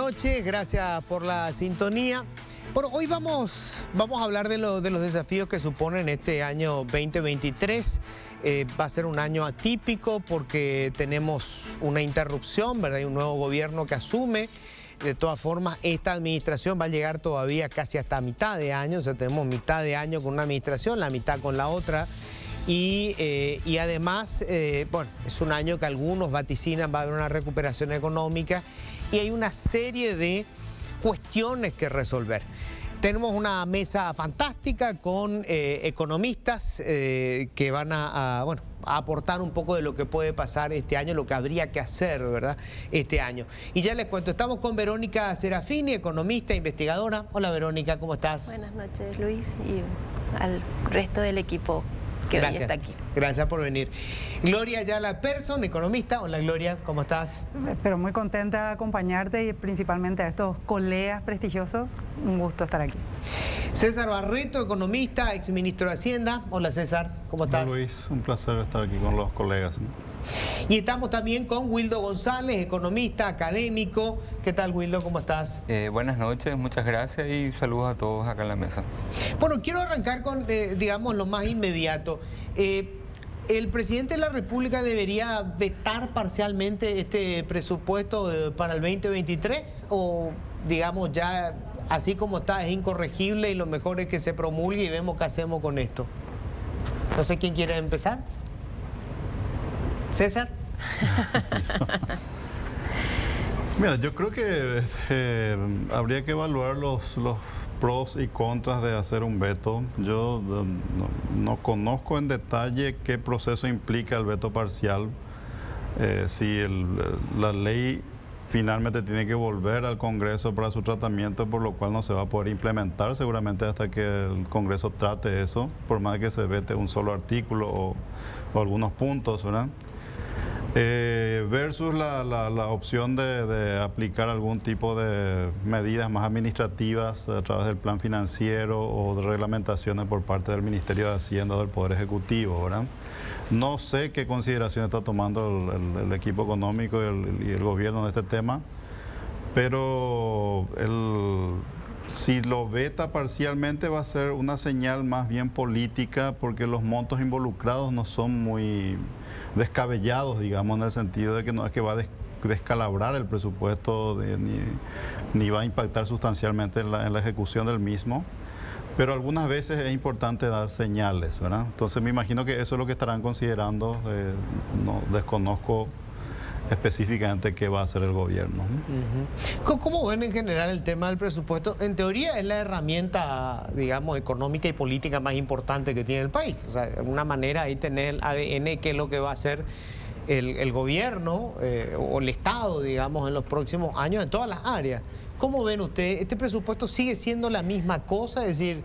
noches, gracias por la sintonía. Bueno, hoy vamos a hablar de los desafíos que suponen este año 2023. Va a ser un año atípico porque tenemos una interrupción, ¿verdad? Hay un nuevo gobierno que asume. De todas formas, esta administración va a llegar todavía casi hasta mitad de año. O sea, tenemos mitad de año con una administración, la mitad con la otra. Y además, bueno, es un año que algunos vaticinan va a haber una recuperación económica y hay una serie de cuestiones que resolver. Tenemos una mesa fantástica con economistas que van a aportar un poco de lo que puede pasar este año, lo que habría que hacer, ¿verdad?, este año. Y ya les cuento, estamos con Verónica Serafini, economista, investigadora. Hola Verónica, ¿cómo estás? Buenas noches Luis y al resto del equipo que hoy está aquí. Gracias por venir. Gloria Ayala Persson, economista. Hola Gloria, ¿cómo estás? Pero muy contenta de acompañarte y principalmente a estos colegas prestigiosos. Un gusto estar aquí. César Barreto, economista, exministro de Hacienda. Hola César, ¿cómo estás? Hola Luis, un placer estar aquí con los colegas. Y estamos también con Wildo González, economista, académico. ¿Qué tal Wildo? ¿Cómo estás? Buenas noches, muchas gracias y saludos a todos acá en la mesa. Bueno, quiero arrancar con, digamos, lo más inmediato. ¿El presidente de la República debería vetar parcialmente este presupuesto para el 2023? ¿O, digamos, ya así como está es incorregible y lo mejor es que se promulgue y vemos qué hacemos con esto? No sé quién quiere empezar. ¿César? Mira, yo creo que habría que evaluar los pros y contras de hacer un veto. Yo no conozco en detalle qué proceso implica el veto parcial. Si la ley finalmente tiene que volver al Congreso para su tratamiento, por lo cual no se va a poder implementar seguramente hasta que el Congreso trate eso, por más que se vete un solo artículo o algunos puntos, ¿verdad? Versus la opción de aplicar algún tipo de medidas más administrativas a través del plan financiero o de reglamentaciones por parte del Ministerio de Hacienda o del Poder Ejecutivo, ¿verdad? No sé qué consideración está tomando el equipo económico y el gobierno de este tema, pero si lo veta parcialmente va a ser una señal más bien política porque los montos involucrados no son muy descabellados, digamos, en el sentido de que no es que va a descalabrar el presupuesto ni va a impactar sustancialmente en la ejecución del mismo. Pero algunas veces es importante dar señales, ¿verdad? Entonces me imagino que eso es lo que estarán considerando. No desconozco específicamente qué va a hacer el gobierno. ¿Cómo ven en general el tema del presupuesto? En teoría es la herramienta, digamos, económica y política más importante que tiene el país. O sea, de alguna manera ahí tener el ADN, que es lo que va a hacer el gobierno o el Estado, digamos, en los próximos años en todas las áreas. ¿Cómo ven ustedes? ¿Este presupuesto sigue siendo la misma cosa? Es decir,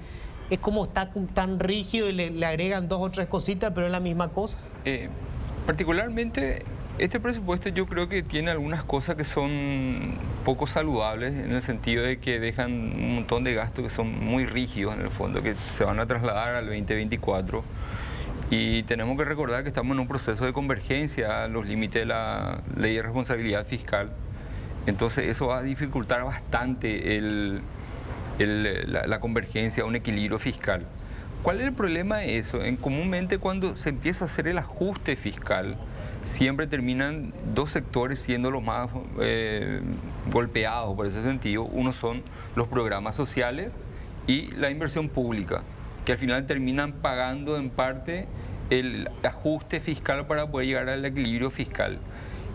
¿es como está tan rígido y le agregan 2 o 3 cositas, pero es la misma cosa? Particularmente, este presupuesto yo creo que tiene algunas cosas que son poco saludables, en el sentido de que dejan un montón de gastos que son muy rígidos en el fondo, que se van a trasladar al 2024. Y tenemos que recordar que estamos en un proceso de convergencia a los límites de la Ley de Responsabilidad Fiscal. Entonces eso va a dificultar bastante la convergencia a un equilibrio fiscal. ¿Cuál es el problema de eso? Comúnmente cuando se empieza a hacer el ajuste fiscal, siempre terminan 2 sectores siendo los más golpeados por ese sentido. Uno son los programas sociales y la inversión pública, que al final terminan pagando en parte el ajuste fiscal para poder llegar al equilibrio fiscal.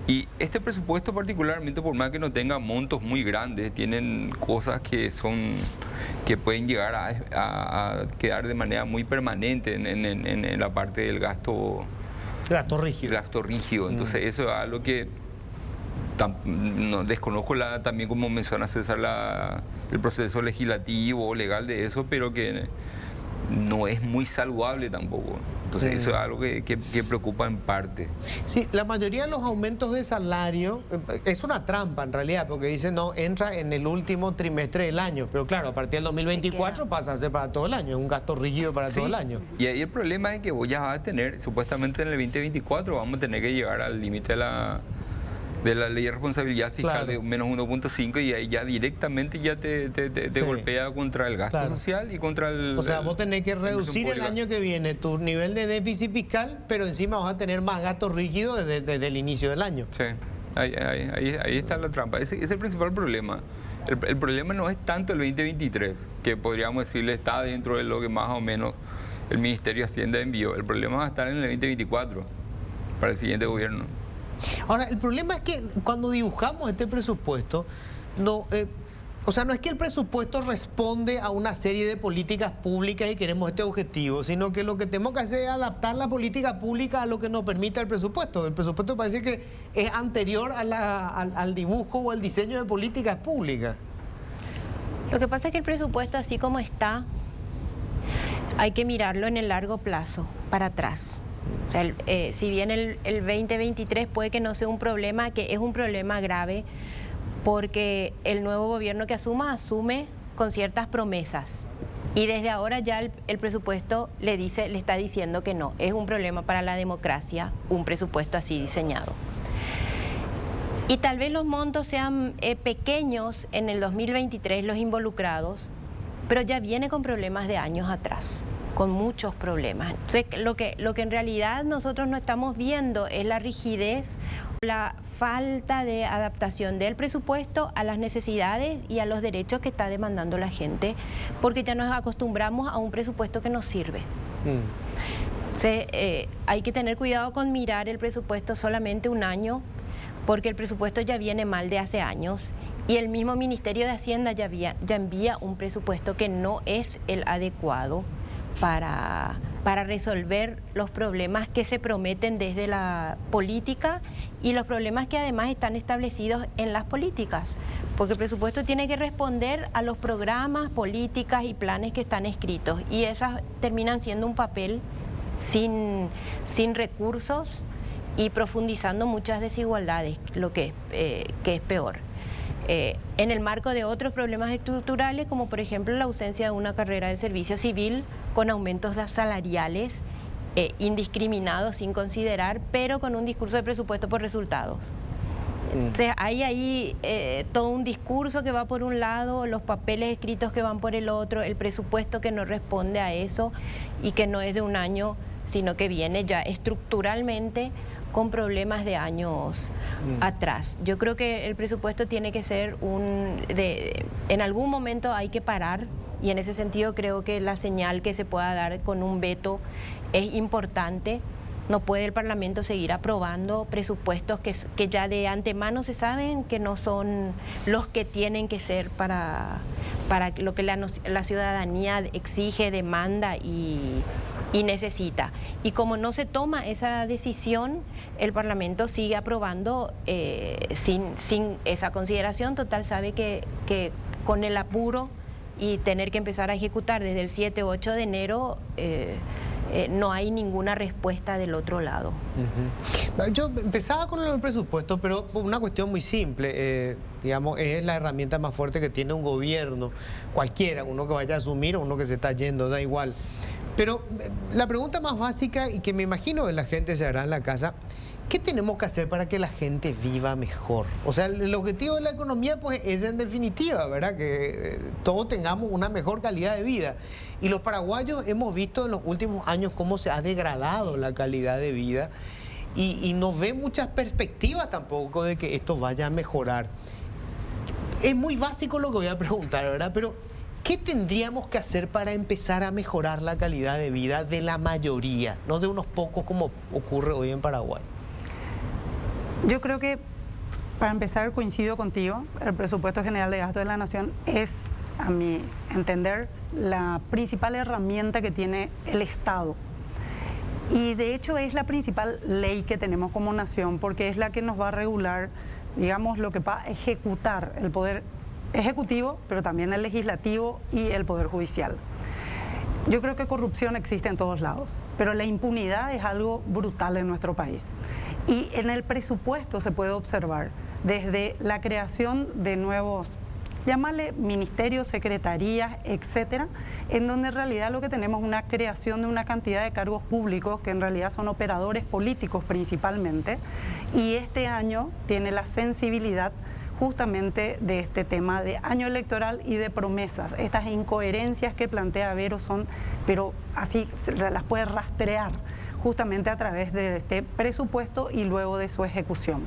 Y este presupuesto particularmente, por más que no tenga montos muy grandes, tienen cosas que pueden llegar a quedar de manera muy permanente en la parte del gasto rígido. Entonces eso es algo que no, desconozco también, como menciona César, el proceso legislativo o legal de eso, pero que no es muy saludable tampoco. Entonces eso es algo que preocupa en parte. Sí, la mayoría de los aumentos de salario es una trampa en realidad, porque dicen no, entra en el último trimestre del año, pero claro, a partir del 2024 pasa a ser para todo el año, es un gasto rígido para todo el año. Y ahí el problema es que vos ya vas a tener, supuestamente en el 2024 vamos a tener que llegar al límite de la ley de responsabilidad fiscal, Claro. de menos 1.5, y ahí ya directamente ya te Sí. golpea contra el gasto Claro. social y contra el... O sea, vos tenés que la inversión reducir el pública. año que viene tu nivel de déficit fiscal, pero encima vas a tener más gastos rígidos desde el inicio del año. Sí, ahí está la trampa. Ese es el principal problema. El problema no es tanto el 2023, que podríamos decirle está dentro de lo que más o menos el Ministerio de Hacienda envió. El problema va a estar en el 2024, para el siguiente gobierno. Ahora, el problema es que cuando dibujamos este presupuesto, no es que el presupuesto responde a una serie de políticas públicas y queremos este objetivo, sino que lo que tenemos que hacer es adaptar la política pública a lo que nos permite el presupuesto. El presupuesto parece que es anterior al dibujo o al diseño de políticas públicas. Lo que pasa es que el presupuesto, así como está, hay que mirarlo en el largo plazo, para atrás. O sea, si bien el 2023 puede que no sea un problema, que es un problema grave, porque el nuevo gobierno que asume con ciertas promesas. Y desde ahora ya el presupuesto le está diciendo que no. Es un problema para la democracia, un presupuesto así diseñado. Y tal vez los montos sean pequeños en el 2023, los involucrados, pero ya viene con problemas de años atrás, con muchos problemas. Entonces, lo que en realidad nosotros no estamos viendo es la rigidez, la falta de adaptación del presupuesto a las necesidades y a los derechos que está demandando la gente, porque ya nos acostumbramos a un presupuesto que nos sirve. Entonces, hay que tener cuidado con mirar el presupuesto solamente un año, porque el presupuesto ya viene mal de hace años y el mismo Ministerio de Hacienda ya envía un presupuesto que no es el adecuado para resolver los problemas que se prometen desde la política y los problemas que además están establecidos en las políticas. Porque el presupuesto tiene que responder a los programas, políticas y planes que están escritos, y esas terminan siendo un papel sin recursos y profundizando muchas desigualdades, lo que es peor. En el marco de otros problemas estructurales, como por ejemplo la ausencia de una carrera de servicio civil con aumentos salariales indiscriminados, sin considerar, pero con un discurso de presupuesto por resultados. Entonces hay ahí todo un discurso que va por un lado, los papeles escritos que van por el otro, el presupuesto que no responde a eso y que no es de un año, sino que viene ya estructuralmente con problemas de años atrás. Yo creo que el presupuesto tiene que ser en algún momento hay que parar, y en ese sentido creo que la señal que se pueda dar con un veto es importante. No puede el Parlamento seguir aprobando presupuestos que ya de antemano se saben que no son los que tienen que ser para lo que la ciudadanía exige, demanda y necesita. Y como no se toma esa decisión, el Parlamento sigue aprobando sin esa consideración. Total, sabe que con el apuro y tener que empezar a ejecutar desde el 7 o 8 de enero, no hay ninguna respuesta del otro lado. Yo empezaba con el presupuesto, pero por una cuestión muy simple. Digamos, es la herramienta más fuerte que tiene un gobierno, cualquiera, uno que vaya a asumir o uno que se está yendo, da igual. Pero la pregunta más básica, y que me imagino que la gente se hará en la casa, ¿qué tenemos que hacer para que la gente viva mejor? O sea, el objetivo de la economía pues es en definitiva, ¿verdad? Que todos tengamos una mejor calidad de vida. Y los paraguayos hemos visto en los últimos años cómo se ha degradado la calidad de vida y no ve muchas perspectivas tampoco de que esto vaya a mejorar. Es muy básico lo que voy a preguntar, ¿verdad? Pero ¿qué tendríamos que hacer para empezar a mejorar la calidad de vida de la mayoría, no de unos pocos como ocurre hoy en Paraguay? Yo creo que, para empezar, coincido contigo, el presupuesto general de gasto de la Nación es, a mi entender, la principal herramienta que tiene el Estado. Y de hecho es la principal ley que tenemos como nación, porque es la que nos va a regular, digamos, lo que va a ejecutar el poder ejecutivo, pero también el legislativo y el poder judicial. Yo creo que corrupción existe en todos lados, pero la impunidad es algo brutal en nuestro país. Y en el presupuesto se puede observar desde la creación de nuevos llámale ministerios, secretarías, etcétera, en donde en realidad lo que tenemos es una creación de una cantidad de cargos públicos que en realidad son operadores políticos principalmente, y este año tiene la sensibilidad justamente de este tema de año electoral y de promesas. Estas incoherencias que plantea Vero son, pero así las puede rastrear justamente a través de este presupuesto y luego de su ejecución.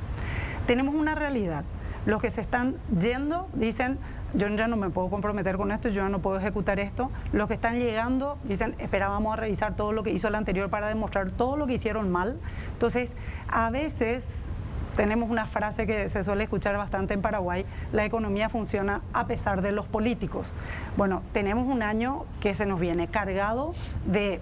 Tenemos una realidad. Los que se están yendo dicen, yo ya no me puedo comprometer con esto, yo ya no puedo ejecutar esto. Los que están llegando dicen, esperábamos a revisar todo lo que hizo el anterior para demostrar todo lo que hicieron mal. Entonces, a veces tenemos una frase que se suele escuchar bastante en Paraguay: la economía funciona a pesar de los políticos. Bueno, tenemos un año que se nos viene cargado de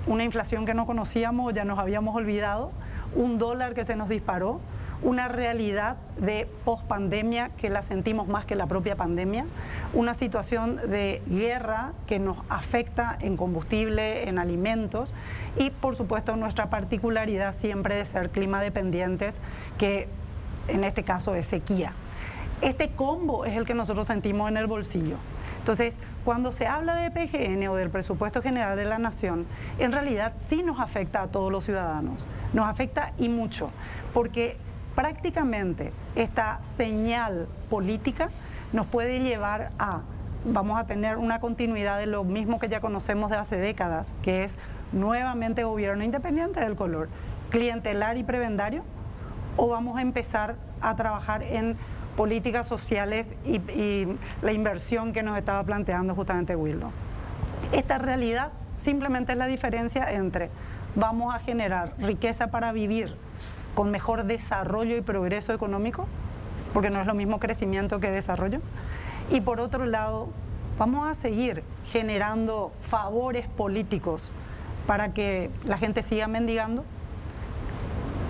una inflación que no conocíamos, ya nos habíamos olvidado, un dólar que se nos disparó, una realidad de pospandemia que la sentimos más que la propia pandemia, una situación de guerra que nos afecta en combustible, en alimentos, y por supuesto nuestra particularidad siempre de ser clima dependientes, que en este caso es sequía. Este combo es el que nosotros sentimos en el bolsillo. Entonces, cuando se habla de PGN o del presupuesto general de la nación, en realidad sí nos afecta a todos los ciudadanos, nos afecta y mucho, porque prácticamente esta señal política nos puede llevar a, vamos a tener una continuidad de lo mismo que ya conocemos de hace décadas, que es nuevamente gobierno independiente del color, clientelar y prebendario, o vamos a empezar a trabajar en políticas sociales y la inversión que nos estaba planteando justamente Wildo. Esta realidad simplemente es la diferencia entre vamos a generar riqueza para vivir con mejor desarrollo y progreso económico, porque no es lo mismo crecimiento que desarrollo, y por otro lado vamos a seguir generando favores políticos para que la gente siga mendigando.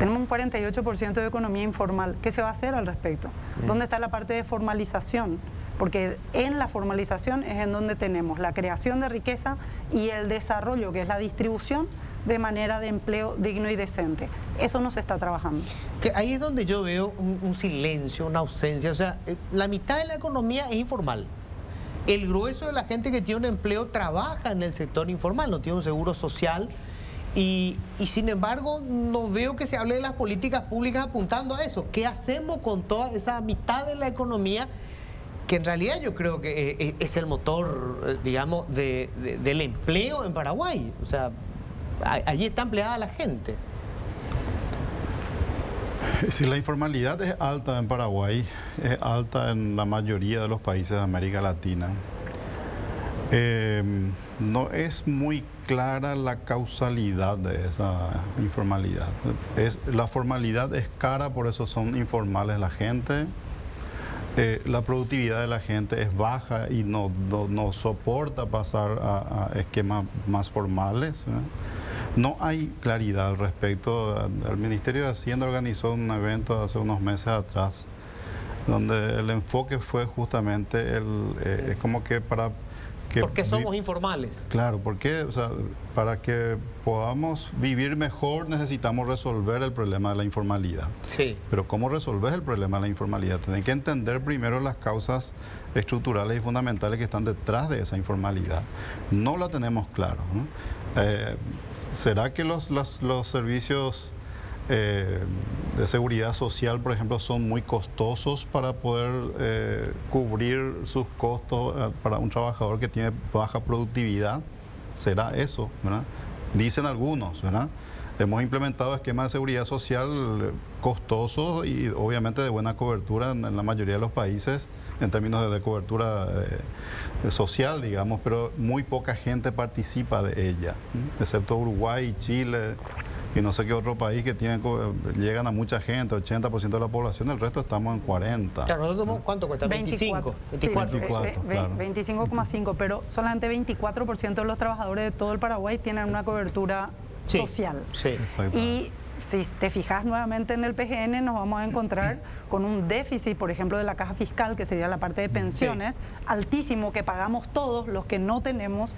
Tenemos un 48% de economía informal. ¿Qué se va a hacer al respecto? ¿Dónde está la parte de formalización? Porque en la formalización es en donde tenemos la creación de riqueza y el desarrollo, que es la distribución de manera de empleo digno y decente. Eso no se está trabajando. Que ahí es donde yo veo un silencio, una ausencia. O sea, la mitad de la economía es informal. El grueso de la gente que tiene un empleo trabaja en el sector informal, no tiene un seguro social. Y sin embargo, no veo que se hable de las políticas públicas apuntando a eso. ¿Qué hacemos con toda esa mitad de la economía que en realidad yo creo que es el motor, digamos, del empleo en Paraguay? O sea, allí está empleada la gente. Si la informalidad es alta en Paraguay, es alta en la mayoría de los países de América Latina. No es muy clara la causalidad de esa informalidad. La formalidad es cara, por eso son informales la gente. La productividad de la gente es baja y no soporta pasar a esquemas más formales. No hay claridad al respecto. El Ministerio de Hacienda organizó un evento hace unos meses atrás donde el enfoque fue justamente como que para... ¿Por qué somos informales? Claro, porque, o sea, para que podamos vivir mejor necesitamos resolver el problema de la informalidad. Sí. Pero ¿cómo resolver el problema de la informalidad? Tienen que entender primero las causas estructurales y fundamentales que están detrás de esa informalidad. No la tenemos claro, ¿no? ¿Será que los servicios de seguridad social, por ejemplo, son muy costosos para poder cubrir sus costos para un trabajador que tiene baja productividad? ¿Será eso, verdad? Dicen algunos, ¿verdad? Hemos implementado esquemas de seguridad social costosos y obviamente de buena cobertura en la mayoría de los países en términos de cobertura social, digamos, pero muy poca gente participa de ella, excepto Uruguay y Chile y no sé qué otro país que llegan a mucha gente, 80% de la población, el resto estamos en 40. Claro, nosotros, ¿cuánto cuesta? 25. 24. 24, claro. 25,5, pero solamente 24% de los trabajadores de todo el Paraguay tienen una cobertura social. Sí. Y si te fijas nuevamente en el PGN, nos vamos a encontrar con un déficit, por ejemplo, de la caja fiscal, que sería la parte de pensiones, altísimo, que pagamos todos los que no tenemos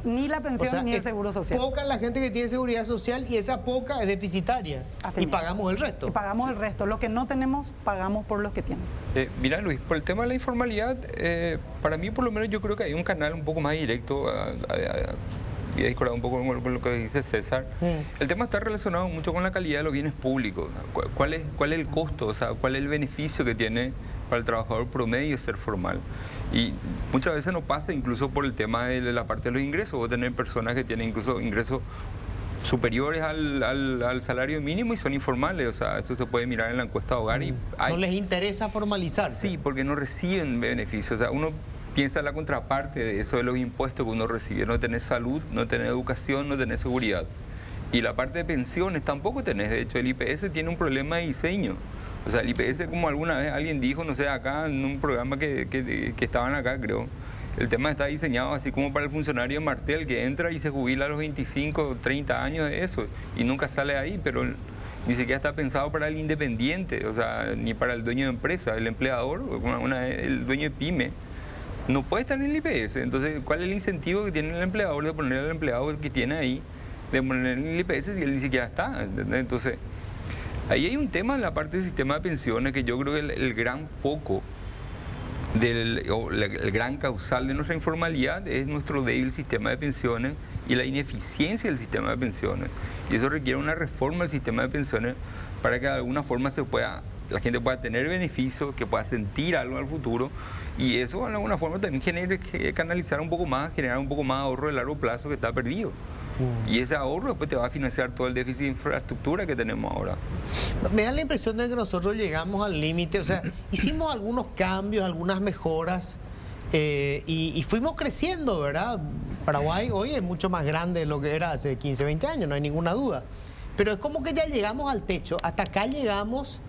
ni la pensión ni el seguro social. Poca la gente que tiene seguridad social y esa poca es deficitaria. Así y mismo. pagamos el resto. Y pagamos el resto. Los que no tenemos, pagamos por los que tienen. Mira, Luis, por el tema de la informalidad, para mí por lo menos yo creo que hay un canal un poco más directo y he discordado un poco con lo que dice César. El tema está relacionado mucho con la calidad de los bienes públicos. ¿Cuál es el costo? O sea, ¿cuál es el beneficio que tiene para el trabajador promedio ser formal? Y muchas veces no pasa incluso por el tema de la parte de los ingresos. Vos tenés personas que tienen incluso ingresos superiores al salario mínimo y son informales. O sea, eso se puede mirar en la encuesta de hogar. Y no les interesa formalizarse. Sí, porque no reciben beneficios. O sea, uno piensa la contraparte de eso, de los impuestos que uno recibe. No tenés salud, no tenés educación, no tenés seguridad. Y la parte de pensiones tampoco tenés. De hecho, el IPS tiene un problema de diseño. O sea, el IPS, como alguna vez alguien dijo, no sé, acá en un programa que estaban acá, creo, el tema está diseñado así como para el funcionario de Martel, que entra y se jubila a los 25, 30 años de eso, y nunca sale de ahí, pero ni siquiera está pensado para el independiente, o sea, ni para el dueño de empresa, el empleador, el dueño de pyme. No puede estar en el IPS. Entonces, ¿cuál es el incentivo que tiene el empleador de poner al empleado que tiene ahí, de poner en el IPS si él ni siquiera está? ¿Entendés? Entonces, ahí hay un tema en la parte del sistema de pensiones que yo creo que el gran foco, el gran causal de nuestra informalidad es nuestro débil sistema de pensiones y la ineficiencia del sistema de pensiones. Y eso requiere una reforma del sistema de pensiones para que de alguna forma la gente pueda tener beneficios, que pueda sentir algo al futuro, y eso de alguna forma también canalizar un poco más, generar un poco más ahorro de largo plazo que está perdido. Y ese ahorro después te va a financiar todo el déficit de infraestructura que tenemos ahora. Me da la impresión de que nosotros llegamos al límite, o sea, hicimos algunos cambios, algunas mejoras y fuimos creciendo, ¿verdad? Paraguay hoy es mucho más grande de lo que era hace 15, 20 años, no hay ninguna duda. Pero es como que ya llegamos al techo, hasta acá llegamos.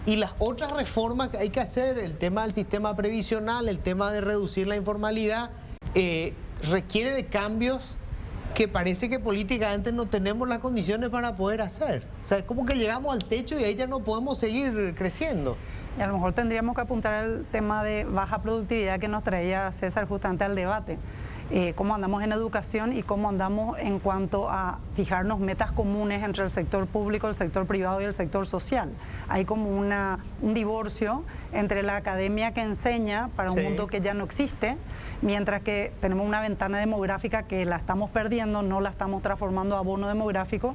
Y las otras reformas que hay que hacer, el tema del sistema previsional, el tema de reducir la informalidad, requiere de cambios que parece que políticamente no tenemos las condiciones para poder hacer. O sea, es como que llegamos al techo y ahí ya no podemos seguir creciendo. Y a lo mejor tendríamos que apuntar al tema de baja productividad que nos traía César justamente al debate. Cómo andamos en educación y cómo andamos en cuanto a fijarnos metas comunes entre el sector público, el sector privado y el sector social. Hay como un divorcio entre la academia que enseña para un mundo que ya no existe, mientras que tenemos una ventana demográfica que la estamos perdiendo, no la estamos transformando a bono demográfico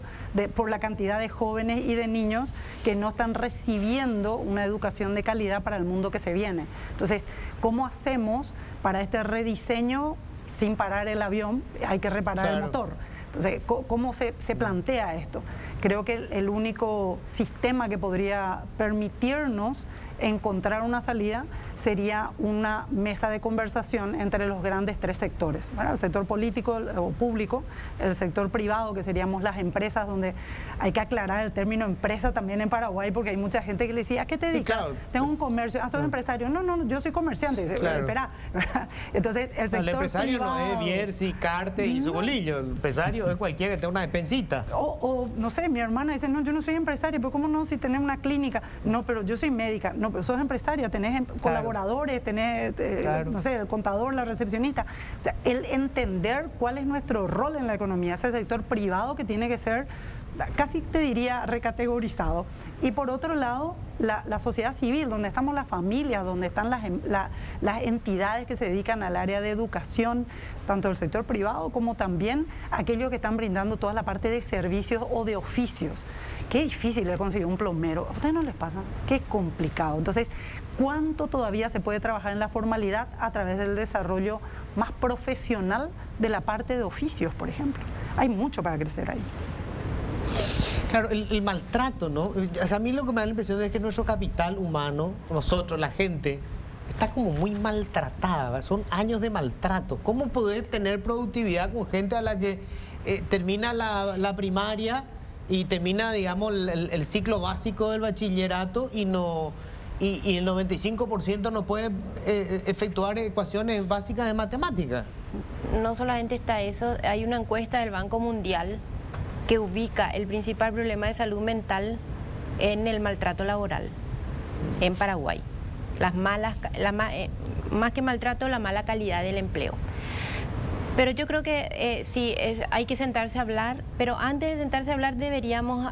por la cantidad de jóvenes y de niños que no están recibiendo una educación de calidad para el mundo que se viene. Entonces, ¿cómo hacemos para este rediseño? Sin parar el avión, hay que reparar el motor. Entonces, ¿cómo se plantea esto? Creo que el único sistema que podría permitirnos encontrar una salida sería una mesa de conversación entre los grandes tres sectores, ¿verdad? El sector político o público, el sector privado, que seríamos las empresas, donde hay que aclarar el término empresa también en Paraguay, porque hay mucha gente que le decía, ¿a qué te dedicas? Claro. Tengo un comercio. ¿Sos empresario? No, yo soy comerciante. Claro. Espera, ¿verdad? Entonces, el sector empresario privado, no es Bierzi, Carte y su bolillo. El empresario es cualquiera que tenga una despensita. O no sé, mi hermana dice, no, yo no soy empresaria, pero ¿cómo no si tenés una clínica? No, pero yo soy médica. No, pero sos empresaria, tenés colaboradores, tenés, no sé, el contador, la recepcionista. O sea, el entender cuál es nuestro rol en la economía, ese sector privado que tiene que ser, casi te diría, recategorizado. Y por otro lado, la sociedad civil, donde estamos las familias, donde están las entidades que se dedican al área de educación, tanto del sector privado como también aquellos que están brindando toda la parte de servicios o de oficios. Qué difícil es conseguir un plomero. ¿A ustedes no les pasa? Qué complicado. Entonces, ¿cuánto todavía se puede trabajar en la formalidad a través del desarrollo más profesional de la parte de oficios, por ejemplo? Hay mucho para crecer ahí. Claro, el maltrato, ¿no? O sea, a mí lo que me da la impresión es que nuestro capital humano, nosotros, la gente, está como muy maltratada, ¿verdad? Son años de maltrato. ¿Cómo poder tener productividad con gente a la que termina la primaria y termina, digamos, el ciclo básico del bachillerato y el 95% no puede efectuar ecuaciones básicas de matemáticas? No solamente está eso, hay una encuesta del Banco Mundial que ubica el principal problema de salud mental en el maltrato laboral en Paraguay. Más que maltrato, la mala calidad del empleo. Pero yo creo que sí, hay que sentarse a hablar, pero antes de sentarse a hablar deberíamos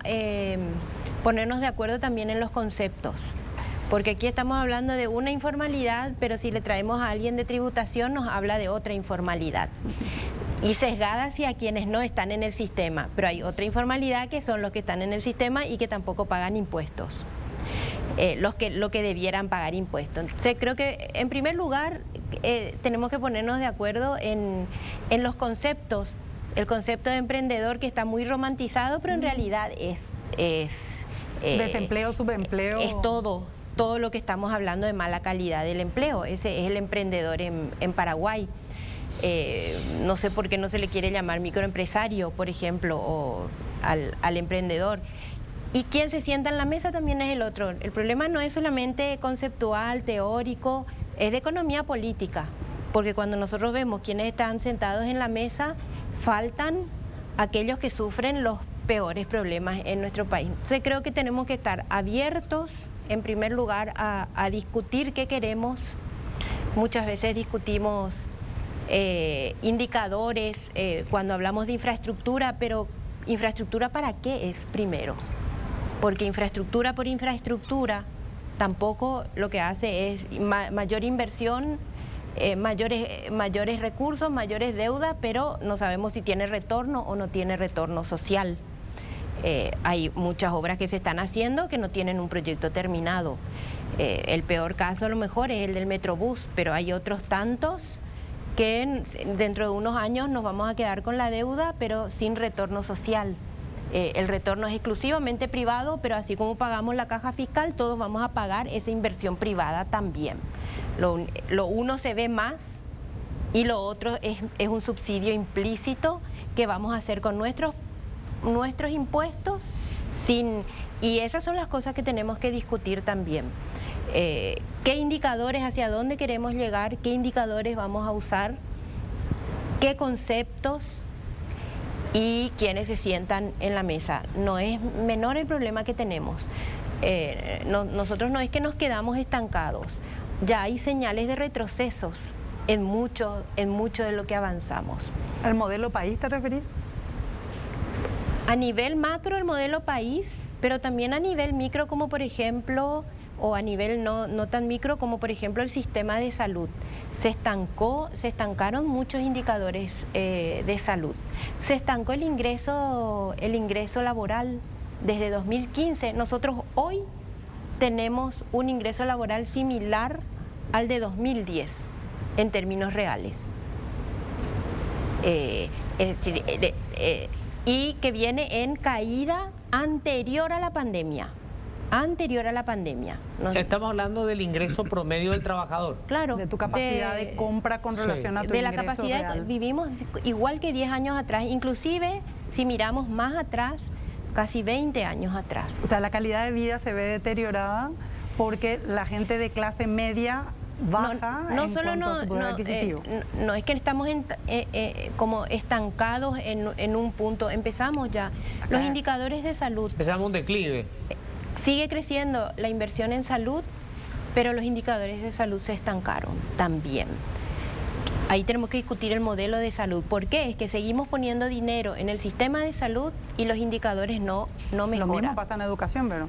ponernos de acuerdo también en los conceptos. Porque aquí estamos hablando de una informalidad, pero si le traemos a alguien de tributación nos habla de otra informalidad. Y sesgada hacia quienes no están en el sistema, pero hay otra informalidad que son los que están en el sistema y que tampoco pagan impuestos. Lo que debieran pagar impuestos. Entonces creo que en primer lugar tenemos que ponernos de acuerdo en los conceptos. El concepto de emprendedor, que está muy romantizado, pero en realidad es desempleo, subempleo. Es todo lo que estamos hablando de mala calidad del empleo. Ese es el emprendedor en Paraguay. No sé por qué no se le quiere llamar microempresario, por ejemplo, o al emprendedor. Y quien se sienta en la mesa también es el otro. El problema no es solamente conceptual, teórico, es de economía política. Porque cuando nosotros vemos quienes están sentados en la mesa, faltan aquellos que sufren los peores problemas en nuestro país. Entonces creo que tenemos que estar abiertos, en primer lugar, a discutir qué queremos. Muchas veces discutimos indicadores cuando hablamos de infraestructura, pero ¿infraestructura para qué es primero? Porque infraestructura por infraestructura tampoco lo que hace es mayor inversión, mayores recursos, mayores deudas, pero no sabemos si tiene retorno o no tiene retorno social. Hay muchas obras que se están haciendo que no tienen un proyecto terminado. El peor caso a lo mejor es el del Metrobús, pero hay otros tantos que dentro de unos años nos vamos a quedar con la deuda, pero sin retorno social. El retorno es exclusivamente privado, pero así como pagamos la caja fiscal, todos vamos a pagar esa inversión privada también. Lo uno se ve más y lo otro es un subsidio implícito que vamos a hacer con nuestros impuestos y esas son las cosas que tenemos que discutir también. ¿Qué indicadores, hacia dónde queremos llegar? ¿Qué indicadores vamos a usar? ¿Qué conceptos? Y quienes se sientan en la mesa. No es menor el problema que tenemos. Nosotros no es que nos quedamos estancados. Ya hay señales de retrocesos en mucho de lo que avanzamos. ¿Al modelo país te referís? A nivel macro el modelo país, pero también a nivel micro, como por ejemplo, o a nivel no tan micro, como por ejemplo el sistema de salud. Se estancaron muchos indicadores de salud. Se estancó el ingreso laboral desde 2015. Nosotros hoy tenemos un ingreso laboral similar al de 2010 en términos reales. Es decir, y que viene en caída anterior a la pandemia. Estamos hablando del ingreso promedio del trabajador. Claro. De tu capacidad de compra con relación a tu ingreso la capacidad real. Vivimos igual que 10 años atrás, inclusive si miramos más atrás, casi 20 años atrás. O sea, la calidad de vida se ve deteriorada porque la gente de clase media baja en cuanto a su poder adquisitivo. No es que estamos como estancados en un punto, empezamos ya. Los indicadores de salud. Empezamos un declive. Sigue creciendo la inversión en salud, pero los indicadores de salud se estancaron también. Ahí tenemos que discutir el modelo de salud. ¿Por qué? Es que seguimos poniendo dinero en el sistema de salud y los indicadores no mejoran. Lo mismo pasa en educación, ¿verdad?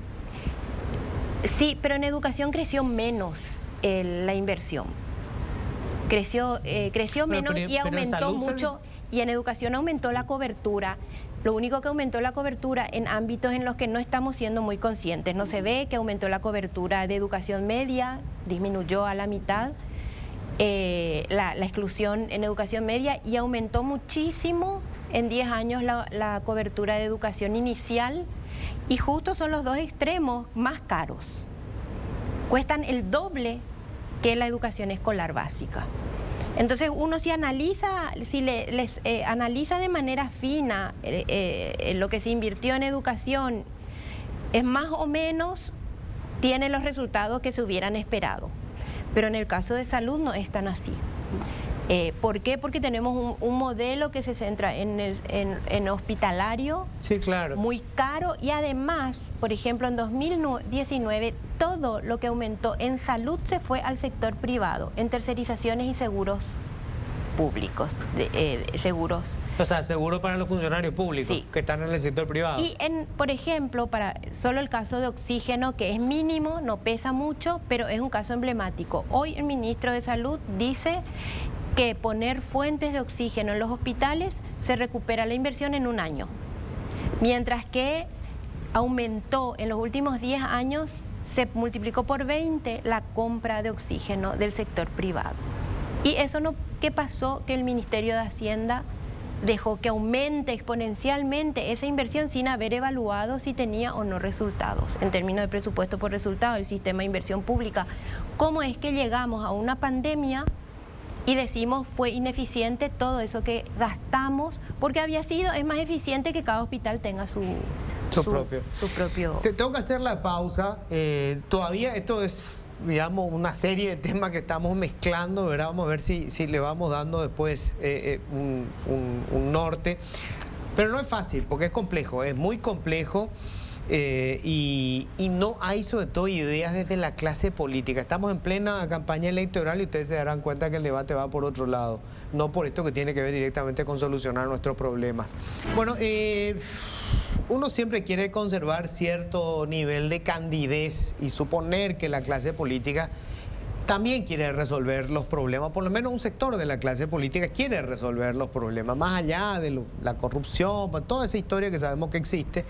Sí, pero en educación creció menos la inversión. Creció menos y aumentó mucho. Y en educación aumentó la cobertura. Lo único que aumentó la cobertura en ámbitos en los que no estamos siendo muy conscientes. No se ve que aumentó la cobertura de educación media, disminuyó a la mitad la exclusión en educación media y aumentó muchísimo en 10 años la cobertura de educación inicial y justo son los dos extremos más caros. Cuestan el doble que la educación escolar básica. Entonces uno si analiza de manera fina lo que se invirtió en educación, es más o menos, tiene los resultados que se hubieran esperado. Pero en el caso de salud no es tan así. ¿Por qué? Porque tenemos un modelo que se centra en hospitalario, Sí, claro. muy caro, y además, por ejemplo, en 2019 todo lo que aumentó en salud se fue al sector privado, en tercerizaciones y seguros públicos, seguros. O sea, seguro para los funcionarios públicos Sí. que están en el sector privado. Y por ejemplo, para solo el caso de oxígeno, que es mínimo, no pesa mucho, pero es un caso emblemático. Hoy el ministro de Salud dice que poner fuentes de oxígeno en los hospitales se recupera la inversión en un año, mientras que aumentó en los últimos 10 años, se multiplicó por 20 la compra de oxígeno del sector privado. Y eso no, ¿qué pasó? Que el Ministerio de Hacienda dejó que aumente exponencialmente esa inversión sin haber evaluado si tenía o no resultados. En términos de presupuesto por resultado, el sistema de inversión pública. ¿Cómo es que llegamos a una pandemia y decimos fue ineficiente todo eso que gastamos? Porque es más eficiente que cada hospital tenga su propio. Tengo que hacer la pausa. Todavía esto es, digamos, una serie de temas que estamos mezclando, ¿verdad? Vamos a ver si le vamos dando después un norte. Pero no es fácil, porque es complejo, es muy complejo. Y no hay sobre todo ideas desde la clase política. Estamos en plena campaña electoral y ustedes se darán cuenta que el debate va por otro lado, no por esto que tiene que ver directamente con solucionar nuestros problemas. Bueno, uno siempre quiere conservar cierto nivel de candidez y suponer que la clase política también quiere resolver los problemas, por lo menos un sector de la clase política quiere resolver los problemas, más allá de la corrupción, toda esa historia que sabemos que existe.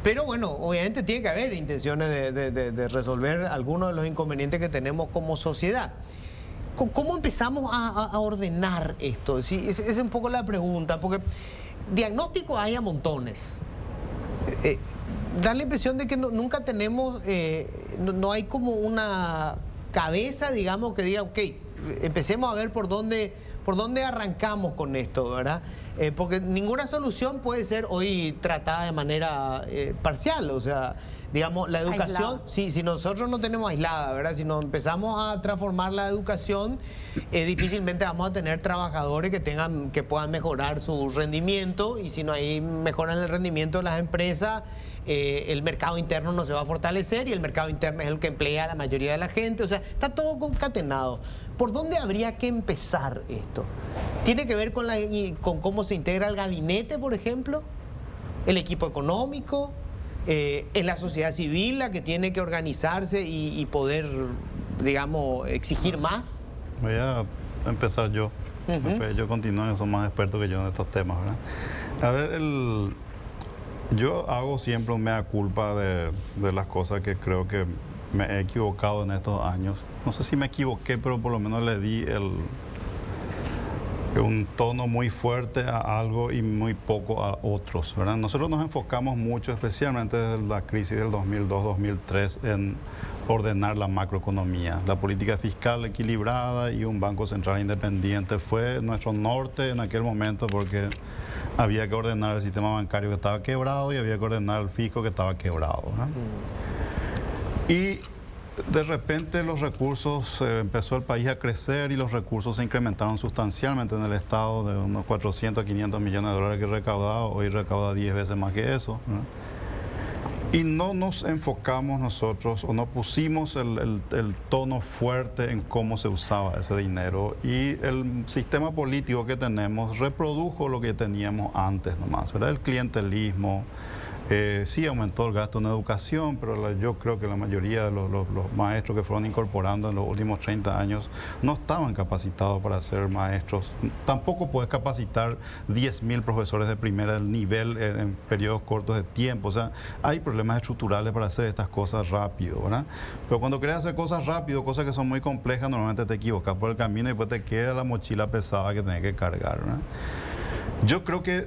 Pero bueno, obviamente tiene que haber intenciones de resolver algunos de los inconvenientes que tenemos como sociedad. ¿Cómo empezamos a ordenar esto? Sí, esa es un poco la pregunta, porque diagnósticos hay a montones. Da la impresión de que nunca tenemos, no hay como una cabeza, digamos, que diga, ok, empecemos a ver por dónde arrancamos con esto, ¿verdad? Porque ninguna solución puede ser hoy tratada de manera parcial, o sea, digamos, la educación, si nosotros no tenemos aislada, ¿verdad? Si nos empezamos a transformar la educación, difícilmente vamos a tener trabajadores que puedan mejorar su rendimiento, y si no hay mejora en el rendimiento de las empresas, el mercado interno no se va a fortalecer, y el mercado interno es el que emplea a la mayoría de la gente. O sea, está todo concatenado. ¿Por dónde habría que empezar esto? ¿Tiene que ver con cómo se integra el gabinete, por ejemplo? ¿El equipo económico? ¿Es la sociedad civil la que tiene que organizarse y poder, digamos, exigir más? Voy a empezar yo. Después yo continúo, son más expertos que yo en estos temas, ¿verdad? A ver, yo hago siempre un mea culpa de las cosas que creo que me he equivocado en estos años. No sé si me equivoqué, pero por lo menos le di un tono muy fuerte a algo y muy poco a otros, ¿verdad? Nosotros nos enfocamos mucho, especialmente desde la crisis del 2002-2003, en ordenar la macroeconomía. La política fiscal equilibrada y un banco central independiente fue nuestro norte en aquel momento, porque había que ordenar el sistema bancario que estaba quebrado y había que ordenar el fisco que estaba quebrado, ¿verdad? Y de repente los recursos, empezó el país a crecer y los recursos se incrementaron sustancialmente en el Estado, de unos 400 a 500 millones de dólares que recaudaba, hoy recauda 10 veces más que eso, ¿verdad? Y no nos enfocamos nosotros o no pusimos el tono fuerte en cómo se usaba ese dinero, y el sistema político que tenemos reprodujo lo que teníamos antes nomás, ¿verdad? El clientelismo. Sí aumentó el gasto en educación, pero yo creo que la mayoría de los maestros que fueron incorporando en los últimos 30 años no estaban capacitados para ser maestros. Tampoco puedes capacitar 10.000 profesores de primer nivel en periodos cortos de tiempo. O sea, hay problemas estructurales para hacer estas cosas rápido, ¿verdad? Pero cuando quieres hacer cosas rápido, cosas que son muy complejas, normalmente te equivocas por el camino y después te queda la mochila pesada que tienes que cargar, ¿verdad? Yo creo que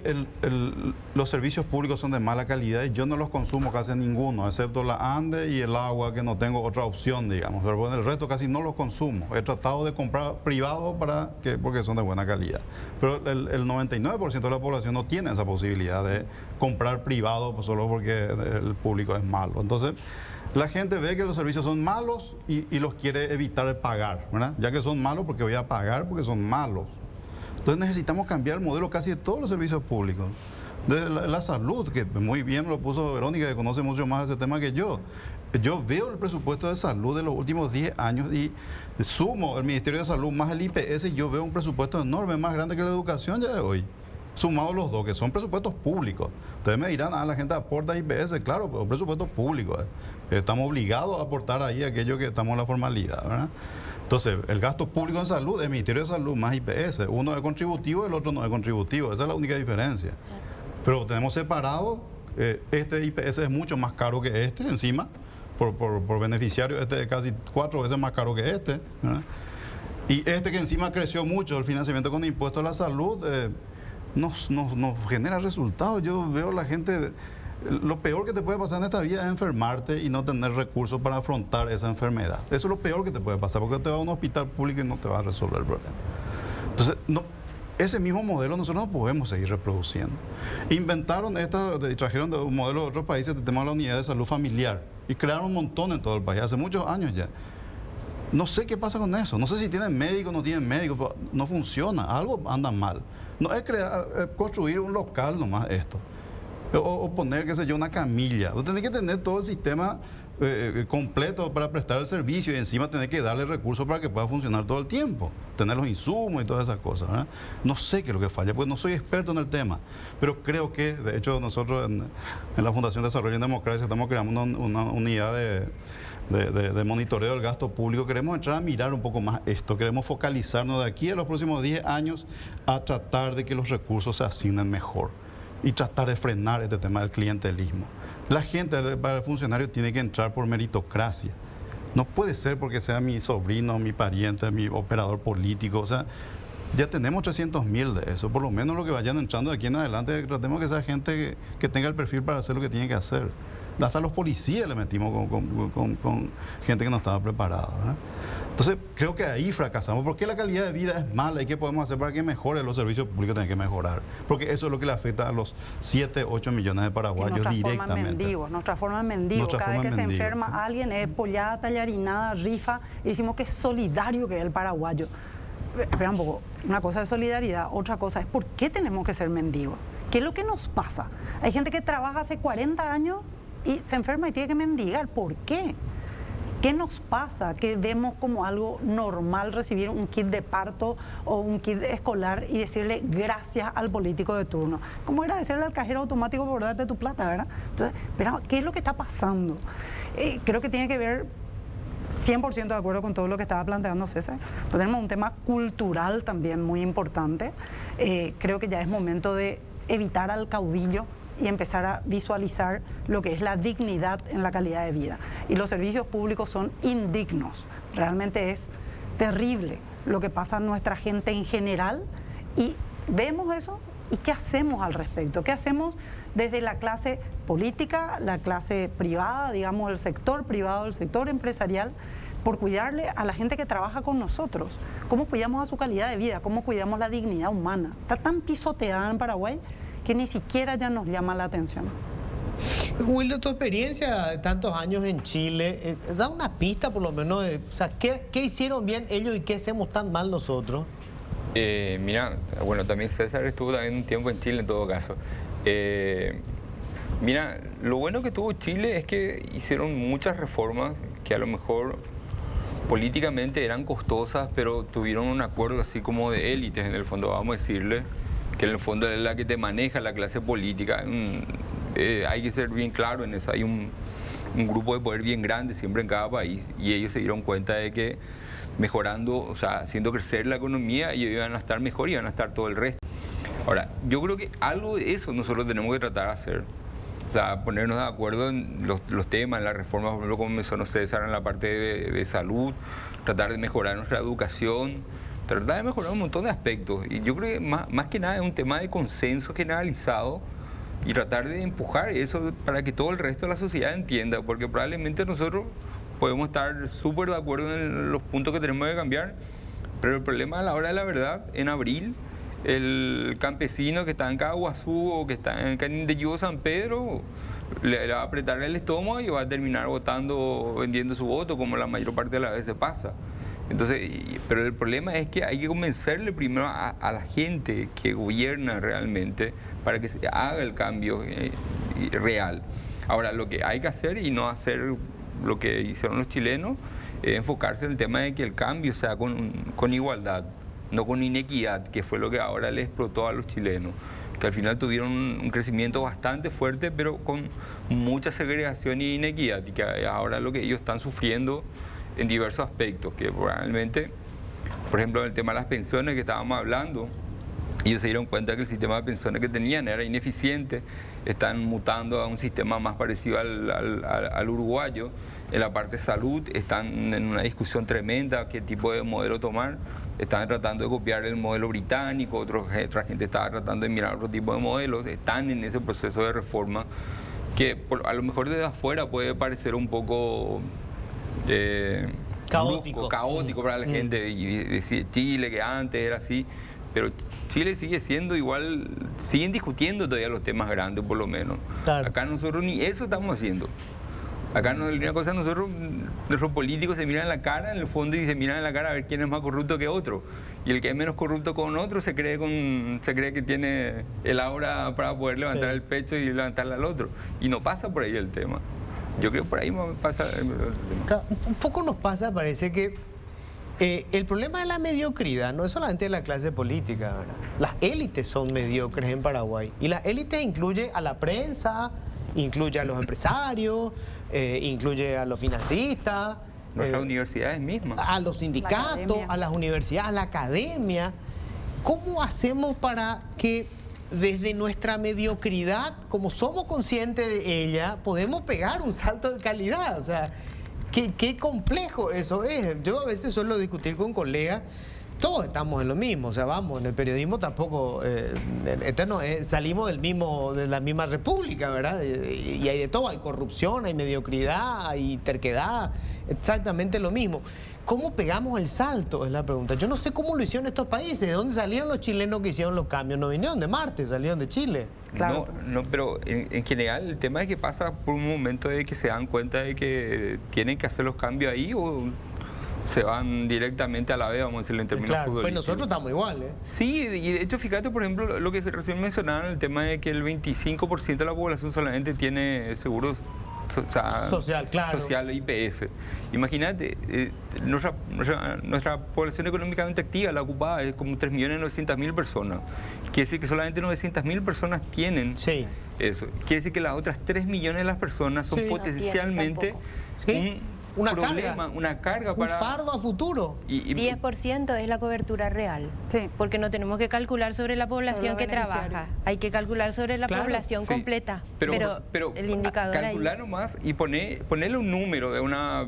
los servicios públicos son de mala calidad y yo no los consumo casi ninguno, excepto la ANDE y el agua, que no tengo otra opción, digamos. Pero bueno, el resto casi no los consumo. He tratado de comprar privado porque son de buena calidad. Pero el 99% de la población no tiene esa posibilidad de comprar privado solo porque el público es malo. Entonces, la gente ve que los servicios son malos y los quiere evitar pagar, ¿verdad? Ya que son malos, porque voy a pagar porque son malos. Entonces necesitamos cambiar el modelo casi de todos los servicios públicos. De la salud, que muy bien lo puso Verónica, que conoce mucho más ese tema que yo. Yo veo el presupuesto de salud de los últimos 10 años y sumo el Ministerio de Salud más el IPS y yo veo un presupuesto enorme, más grande que la educación ya de hoy. Sumados los dos, que son presupuestos públicos. Ustedes me dirán, la gente aporta IPS, claro, pero presupuestos públicos. Estamos obligados a aportar ahí aquello que estamos en la formalidad, ¿verdad? Entonces, el gasto público en salud, el Ministerio de Salud más IPS, uno es contributivo y el otro no es contributivo. Esa es la única diferencia. Pero tenemos separado, este IPS es mucho más caro que este encima, por beneficiario, este es casi 4 veces más caro que este, ¿verdad? Y este que encima creció mucho, el financiamiento con impuestos a la salud, nos genera resultados. Yo veo a la gente, lo peor que te puede pasar en esta vida es enfermarte y no tener recursos para afrontar esa enfermedad. Eso es lo peor que te puede pasar, porque te vas a un hospital público y no te va a resolver el problema. Entonces, ese mismo modelo nosotros no podemos seguir reproduciendo. Inventaron y trajeron un modelo de otros países, el tema de la unidad de salud familiar, y crearon un montón en todo el país, hace muchos años ya. No sé qué pasa con eso, no sé si tienen médico o no tienen médico, pero no funciona, algo anda mal. No es construir un local nomás esto, o poner, qué sé yo, una camilla. Tenés que tener todo el sistema completo para prestar el servicio y encima tener que darle recursos para que pueda funcionar todo el tiempo, tener los insumos y todas esas cosas, ¿verdad? No sé qué es lo que falla, porque no soy experto en el tema, pero creo que, de hecho, nosotros en la Fundación de Desarrollo y Democracia estamos creando una unidad de monitoreo del gasto público. Queremos entrar a mirar un poco más esto, queremos focalizarnos de aquí a los próximos 10 años a tratar de que los recursos se asignen mejor y tratar de frenar este tema del clientelismo. La gente, para el funcionario, tiene que entrar por meritocracia. No puede ser porque sea mi sobrino, mi pariente, mi operador político. O sea, ya tenemos 300.000 de eso. Por lo menos lo que vayan entrando de aquí en adelante, tratemos que sea gente que tenga el perfil para hacer lo que tiene que hacer. Hasta los policías le metimos con gente que no estaba preparada, ¿verdad? Entonces, creo que ahí fracasamos. ¿Por qué la calidad de vida es mala? ¿Y qué podemos hacer para que mejore? Los servicios públicos tienen que mejorar. Porque eso es lo que le afecta a los 7, 8 millones de paraguayos directamente. Nos transforma en mendigos. Cada vez que se enferma alguien es pollada, tallarinada, rifa. Y decimos que es solidario que es el paraguayo. Espera un poco. Una cosa es solidaridad, otra cosa es ¿por qué tenemos que ser mendigos? ¿Qué es lo que nos pasa? Hay gente que trabaja hace 40 años y se enferma y tiene que mendigar. ¿Por qué? ¿Qué nos pasa? Que vemos como algo normal recibir un kit de parto o un kit escolar y decirle gracias al político de turno. Como agradecerle al cajero automático por darte tu plata, ¿verdad? Entonces, pero ¿qué es lo que está pasando? Creo que tiene que ver 100% de acuerdo con todo lo que estaba planteando César. Pero tenemos un tema cultural también muy importante. Creo que ya es momento de evitar al caudillo y empezar a visualizar lo que es la dignidad en la calidad de vida. Y los servicios públicos son indignos. Realmente es terrible lo que pasa a nuestra gente en general y vemos eso y ¿qué hacemos al respecto? ¿Qué hacemos desde la clase política, la clase privada, digamos el sector privado, el sector empresarial, por cuidarle a la gente que trabaja con nosotros? ¿Cómo cuidamos a su calidad de vida? ¿Cómo cuidamos la dignidad humana? Está tan pisoteada en Paraguay que ni siquiera ya nos llama la atención. Wildo, tu experiencia de tantos años en Chile, da una pista por lo menos de, o sea, ¿qué hicieron bien ellos y qué hacemos tan mal nosotros? Mira, bueno, también César estuvo también un tiempo en Chile en todo caso. Mira, lo bueno que tuvo Chile es que hicieron muchas reformas que a lo mejor políticamente eran costosas, pero tuvieron un acuerdo así como de élites en el fondo, vamos a decirle, que en el fondo es la que te maneja la clase política. Hay que ser bien claro en eso. Hay un grupo de poder bien grande siempre en cada país y ellos se dieron cuenta de que mejorando, o sea, haciendo crecer la economía, ellos iban a estar mejor y iban a estar todo el resto. Ahora, yo creo que algo de eso nosotros tenemos que tratar de hacer. O sea, ponernos de acuerdo en los temas, en las reformas, por ejemplo, como mencionó César, en la parte de salud, tratar de mejorar nuestra educación, tratar de mejorar un montón de aspectos. Y yo creo que más que nada es un tema de consenso generalizado y tratar de empujar eso para que todo el resto de la sociedad entienda, porque probablemente nosotros podemos estar súper de acuerdo en los puntos que tenemos que cambiar, pero el problema a la hora de la verdad, en abril, el campesino que está en Caguazú o que está en Canindeyú, San Pedro, le va a apretar el estómago y va a terminar votando, vendiendo su voto, como la mayor parte de las veces pasa. Entonces, pero el problema es que hay que convencerle primero a la gente que gobierna realmente para que se haga el cambio real. Ahora, lo que hay que hacer y no hacer lo que hicieron los chilenos es enfocarse en el tema de que el cambio sea con igualdad, no con inequidad, que fue lo que ahora le explotó a los chilenos, que al final tuvieron un crecimiento bastante fuerte, pero con mucha segregación y inequidad, y que ahora lo que ellos están sufriendo en diversos aspectos, que probablemente, por ejemplo, en el tema de las pensiones que estábamos hablando, ellos se dieron cuenta que el sistema de pensiones que tenían era ineficiente, están mutando a un sistema más parecido al uruguayo. En la parte de salud están en una discusión tremenda qué tipo de modelo tomar, están tratando de copiar el modelo británico, otra gente estaba tratando de mirar otro tipo de modelos, están en ese proceso de reforma que a lo mejor desde afuera puede parecer un poco caótico para la gente, y decir Chile que antes era así, pero Chile sigue siendo igual, siguen discutiendo todavía los temas grandes por lo menos. Claro. Acá nosotros ni eso estamos haciendo. Acá una cosa, nosotros, nuestros políticos se miran en la cara en el fondo y se miran en la cara a ver quién es más corrupto que otro. Y el que es menos corrupto con otro se cree que tiene el aura para poder levantar el pecho y levantarle al otro. Y no pasa por ahí el tema. Yo creo que por ahí pasa el tema. Claro, un poco nos pasa, parece que el problema de la mediocridad no es solamente de la clase política, ¿verdad? Las élites son mediocres en Paraguay. Y las élites incluye a la prensa, incluye a los empresarios, incluye a los financistas. Nuestras universidades mismas. A los sindicatos, a las universidades, a la academia. ¿Cómo hacemos para que desde nuestra mediocridad, como somos conscientes de ella, podemos pegar un salto de calidad? O sea, qué complejo eso es. Yo a veces suelo discutir con colegas. Todos estamos en lo mismo, o sea, vamos, en el periodismo tampoco, salimos de la misma república, ¿verdad? Y hay de todo, hay corrupción, hay mediocridad, hay terquedad, exactamente lo mismo. ¿Cómo pegamos el salto? Es la pregunta. Yo no sé cómo lo hicieron estos países, ¿de dónde salieron los chilenos que hicieron los cambios? No vinieron de Marte, salieron de Chile. Claro. No, pero en general el tema es que pasa por un momento de que se dan cuenta de que tienen que hacer los cambios ahí o se van directamente a la B, vamos a decirlo en términos futbolísticos. Pues nosotros estamos iguales. Sí, y de hecho, fíjate, por ejemplo, lo que recién mencionaban, el tema de que el 25% de la población solamente tiene seguros social, claro. Social IPS. Imagínate, nuestra población económicamente activa, la ocupada, es como 3.900.000 personas. Quiere decir que solamente 900.000 personas tienen eso. Quiere decir que las otras 3 millones de las personas son potencialmente una carga para... un fardo a futuro. 10% es la cobertura real. Sí. Porque no tenemos que calcular sobre la población que trabaja. Hay que calcular sobre la población completa. Pero el indicador calcular ahí. nomás y ponerle un número de una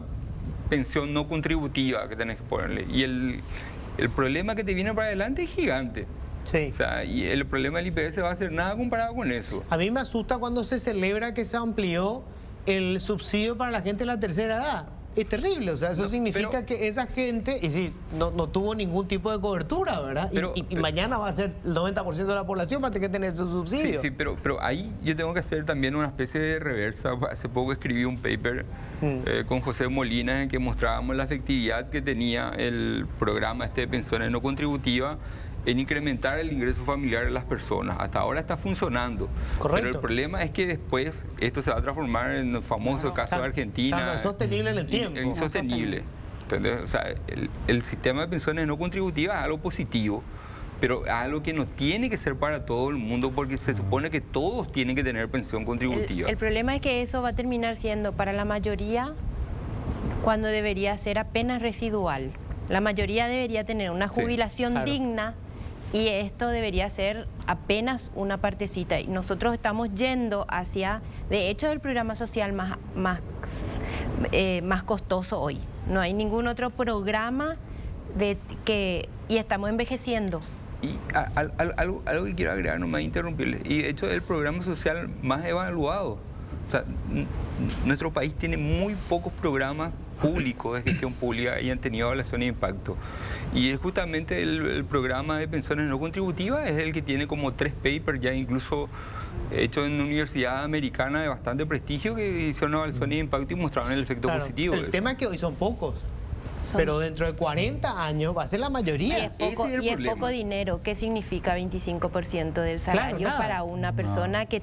pensión no contributiva que tenés que ponerle. Y el problema que te viene para adelante es gigante. Sí. O sea, y el problema del IPS va a ser nada comparado con eso. A mí me asusta cuando se celebra que se amplió el subsidio para la gente de la tercera edad. Es terrible, o sea, eso significa que esa gente, y sí, no tuvo ningún tipo de cobertura, ¿verdad? Y mañana va a ser el 90% de la población para que tener esos subsidios. Sí, pero ahí yo tengo que hacer también una especie de reversa. Hace poco escribí un paper con José Molina en el que mostrábamos la efectividad que tenía el programa de pensiones no contributivas en incrementar el ingreso familiar de las personas. Hasta ahora está funcionando. Correcto. Pero el problema es que después esto se va a transformar en el famoso caso de Argentina. Es sostenible en el tiempo. Insostenible. ¿Entendés? O sea, el sistema de pensiones no contributivas es algo positivo, pero es algo que no tiene que ser para todo el mundo porque se supone que todos tienen que tener pensión contributiva. El problema es que eso va a terminar siendo para la mayoría cuando debería ser apenas residual. La mayoría debería tener una jubilación digna. Y esto debería ser apenas una partecita. Y nosotros estamos yendo hacia, de hecho, el programa social más costoso hoy. No hay ningún otro programa y estamos envejeciendo. Y algo que quiero agregar, no me voy a interrumpirle. Y de hecho, el programa social más evaluado. O sea, nuestro país tiene muy pocos programas públicos de gestión pública y han tenido evaluación de impacto. Y es justamente el programa de pensiones no contributivas es el que tiene como 3 papers ya incluso hechos en una universidad americana de bastante prestigio que hicieron una evaluación de impacto y mostraron el efecto positivo. El tema es que hoy son pocos. pero dentro de 40 años va a ser la mayoría. Y es poco, Ese es el y es problema. poco dinero. ¿Qué significa 25% del salario nada. para una persona que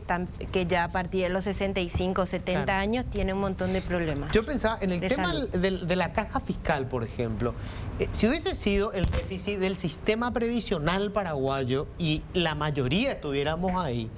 ya a partir de los 65, 70 Claro. años tiene un montón de problemas? Yo pensaba en el de tema salud. de la caja fiscal, por ejemplo. Si hubiese sido el déficit del sistema previsional paraguayo y la mayoría estuviéramos ahí,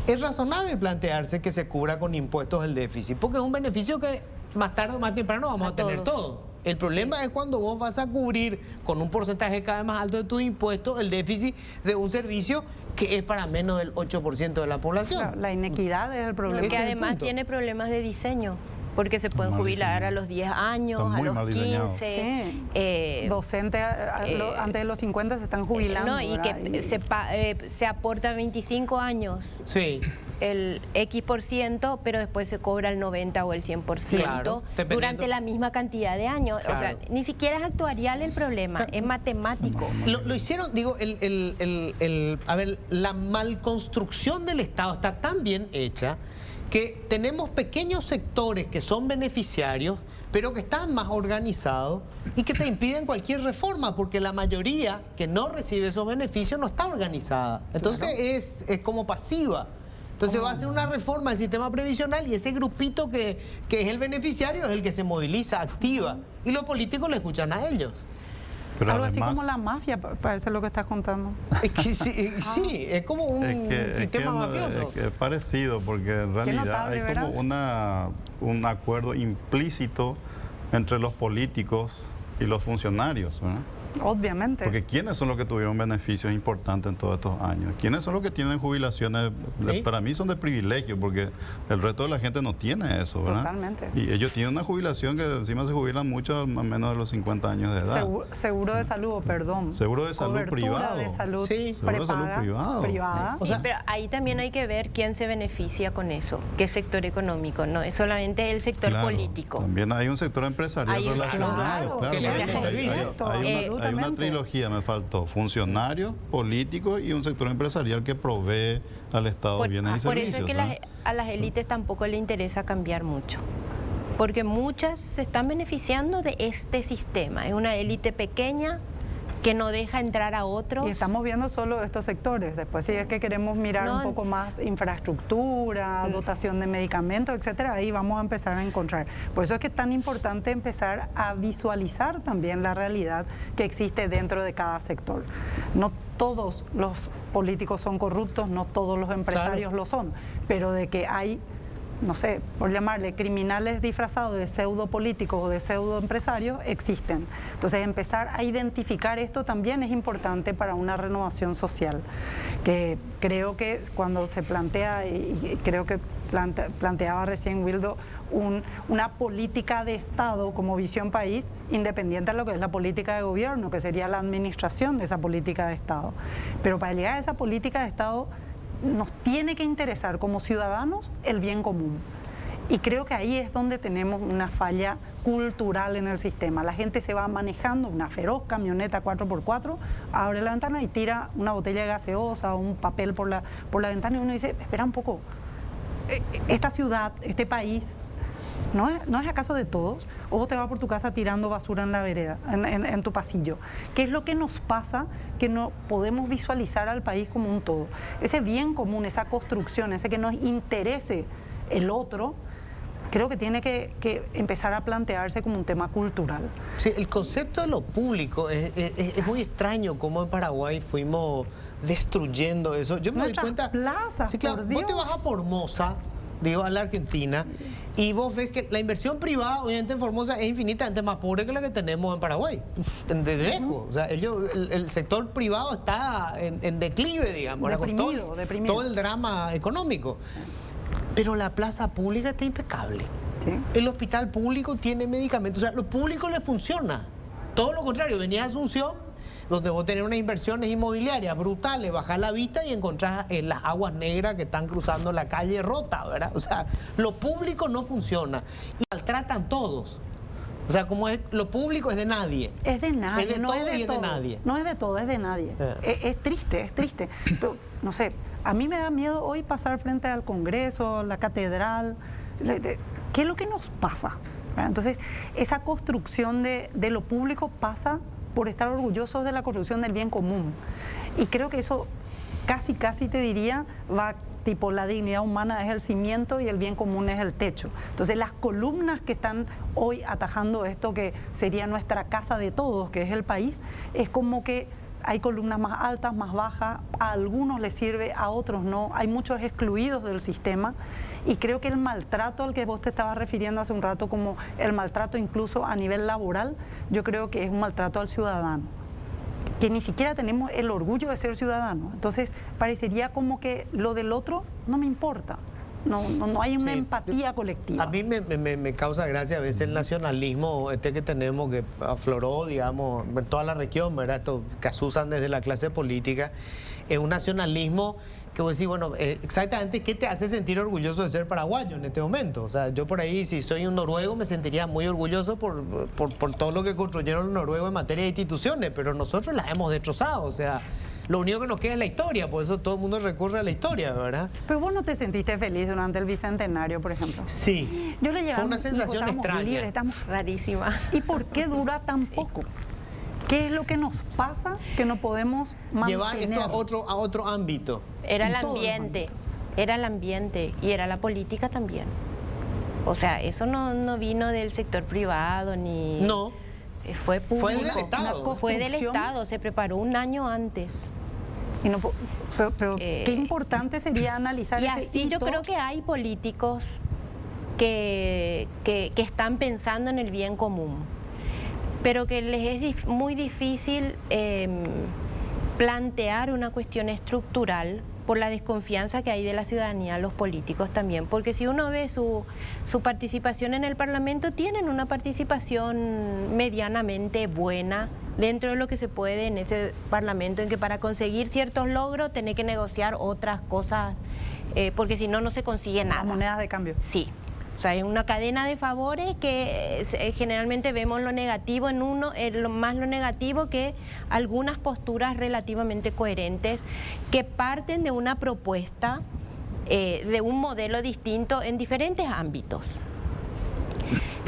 es razonable plantearse que se cubra con impuestos el déficit, porque es un beneficio que más tarde o más temprano vamos a tener todos. El problema es cuando vos vas a cubrir con un porcentaje cada vez más alto de tus impuestos el déficit de un servicio que es para menos del 8% de la población. Claro, la inequidad es el problema. Ese Que es el además punto. tiene problemas de diseño, porque se pueden Mal jubilar diseñado. a los 10 años, Está a muy los mal diseñado. 15. Sí. Docentes antes de los 50 se están jubilando. No, y ¿verdad? que se aporta 25 años Sí. el X%, pero después se cobra el 90 o el 100% Claro, dependiendo. durante la misma cantidad de años. O sea, Claro. ni siquiera es actuarial el problema, es matemático. Lo hicieron, digo, a ver, la malconstrucción del Estado está tan bien hecha que tenemos pequeños sectores que son beneficiarios, pero que están más organizados y que te impiden cualquier reforma, porque la mayoría que no recibe esos beneficios no está organizada. Entonces es como pasiva. Entonces va a hacer una reforma del sistema previsional y ese grupito que es el beneficiario es el que se moviliza, activa. Y los políticos le escuchan a ellos. Pero Algo así además, como la mafia, parece lo que estás contando. Es que sí, es como un sistema mafioso. es que es parecido, porque en realidad notable, hay como un acuerdo implícito entre los políticos y los funcionarios, ¿verdad? Obviamente. Porque ¿quiénes son los que tuvieron beneficios importantes en todos estos años? ¿Quiénes son los que tienen jubilaciones? Sí. Para mí son de privilegio, porque el resto de la gente no tiene eso, ¿verdad? Totalmente. Y ellos tienen una jubilación que encima se jubilan mucho a menos de los 50 años de edad. Seguro de salud, perdón. Seguro de salud Cobertura privado. de salud Sí. Seguro de salud prepaga, privada. O sea- Sí, pero ahí también hay que ver quién se beneficia con eso, qué sector económico, no es solamente el sector Claro, político. También hay un sector empresarial Hay un- relacionado. claro, que le hace Hay- servicio. hay una Absolutamente. trilogía, me faltó. Funcionarios, políticos y un sector empresarial que provee al Estado bienes y Por servicios. eso es que ¿verdad? a las élites tampoco le interesa cambiar mucho, porque muchas se están beneficiando de este sistema. Es una élite pequeña que no deja entrar a otros. Y estamos viendo solo estos sectores. Después, si es que queremos mirar No, un poco más infraestructura, dotación de medicamentos, etcétera, ahí vamos a empezar a encontrar. Por eso es que es tan importante empezar a visualizar también la realidad que existe dentro de cada sector. No todos los políticos son corruptos, no todos los empresarios lo son, pero de que hay, no sé, por llamarle criminales disfrazados de pseudo políticos o de pseudo empresarios, existen. Entonces, empezar a identificar esto también es importante para una renovación social, que creo que cuando se plantea, y creo que planteaba recién Wildo, una política de Estado como visión país, independiente de lo que es la política de gobierno, que sería la administración de esa política de Estado. Pero para llegar a esa política de Estado, nos tiene que interesar como ciudadanos el bien común. Y creo que ahí es donde tenemos una falla cultural en el sistema. La gente se va manejando una feroz camioneta 4x4, abre la ventana y tira una botella de gaseosa o un papel por la ventana y uno dice, espera un poco, esta ciudad, este país, ¿no es acaso de todos? O vos te vas por tu casa tirando basura en la vereda, en tu pasillo. ¿Qué es lo que nos pasa que no podemos visualizar al país como un todo? Ese bien común, esa construcción, ese que nos interese el otro, creo que tiene que empezar a plantearse como un tema cultural. Sí, el concepto de lo público es muy extraño cómo en Paraguay fuimos destruyendo eso. Yo me doy Nuestras cuenta. plazas, Sí, claro, por vos te Dios. vas a Formosa, digo, a la Argentina, y vos ves que la inversión privada, obviamente en Formosa, es infinitamente más pobre que la que tenemos en Paraguay. De lejos. O sea, el sector privado está en declive, digamos, ahora con Deprimido. todo el drama económico. Pero la plaza pública está impecable. ¿Sí? El hospital público tiene medicamentos. O sea, lo público le funciona. Todo lo contrario, venía a Asunción, donde vos tenés unas inversiones inmobiliarias brutales, bajás la vista y encontrás las aguas negras que están cruzando la calle rota, ¿verdad? O sea, lo público no funciona. Y maltratan todos. O sea, como es, lo público es de nadie. Es de nadie, Es de no todo es de y es de todo. nadie. No es de todo, es de nadie. Es triste. Pero, no sé, a mí me da miedo hoy pasar frente al Congreso, la catedral. ¿Qué es lo que nos pasa? ¿verdad? Entonces, esa construcción de lo público pasa por estar orgullosos de la construcción del bien común. Y creo que eso casi te diría, va tipo la dignidad humana es el cimiento y el bien común es el techo. Entonces las columnas que están hoy atajando esto que sería nuestra casa de todos, que es el país, es como que hay columnas más altas, más bajas, a algunos les sirve, a otros no, hay muchos excluidos del sistema y creo que el maltrato al que vos te estabas refiriendo hace un rato como el maltrato incluso a nivel laboral, yo creo que es un maltrato al ciudadano, que ni siquiera tenemos el orgullo de ser ciudadanos. Entonces parecería como que lo del otro no me importa. No hay una empatía colectiva. A mí me causa gracia a veces el nacionalismo que tenemos, que afloró, digamos, en toda la región, ¿verdad? Esto que asusan desde la clase política. Es un nacionalismo que vos decís, bueno, exactamente, ¿qué te hace sentir orgulloso de ser paraguayo en este momento? O sea, yo por ahí, si soy un noruego, me sentiría muy orgulloso por todo lo que construyeron los noruegos en materia de instituciones, pero nosotros las hemos destrozado, o sea, lo único que nos queda es la historia, por eso todo el mundo recurre a la historia, ¿verdad? Pero vos no te sentiste feliz durante el Bicentenario, por ejemplo. Sí. Yo le fue una sensación extraña. Libres, estamos rarísima. ¿Y por qué dura tan poco? ¿Qué es lo que nos pasa que no podemos mantener? Llevar esto a otro ámbito. Era el ambiente y era la política también. O sea, eso no vino del sector privado ni... No. Fue público. Fue del Estado. Fue del Estado, se preparó un año antes. Y no, pero qué importante sería analizar ese así hito. Yo creo que hay políticos que están pensando en el bien común, pero que les es muy difícil plantear una cuestión estructural por la desconfianza que hay de la ciudadanía a los políticos también, porque si uno ve su participación en el Parlamento, tienen una participación medianamente buena dentro de lo que se puede en ese Parlamento, en que para conseguir ciertos logros tenés que negociar otras cosas, porque si no, no se consigue nada. Las monedas de cambio. Sí. O sea, hay una cadena de favores que generalmente vemos lo negativo en uno, más lo negativo que algunas posturas relativamente coherentes que parten de una propuesta, de un modelo distinto en diferentes ámbitos.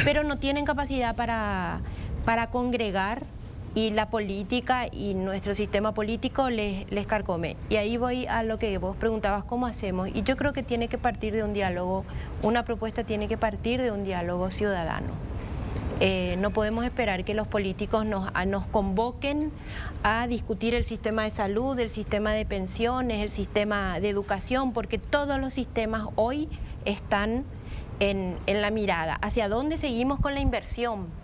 Pero no tienen capacidad para congregar y la política y nuestro sistema político les carcome. Y ahí voy a lo que vos preguntabas, ¿cómo hacemos? Y yo creo que tiene que partir de un diálogo, una propuesta tiene que partir de un diálogo ciudadano. No podemos esperar que los políticos nos convoquen a discutir el sistema de salud, el sistema de pensiones, el sistema de educación, porque todos los sistemas hoy están en la mirada. ¿Hacia dónde seguimos con la inversión?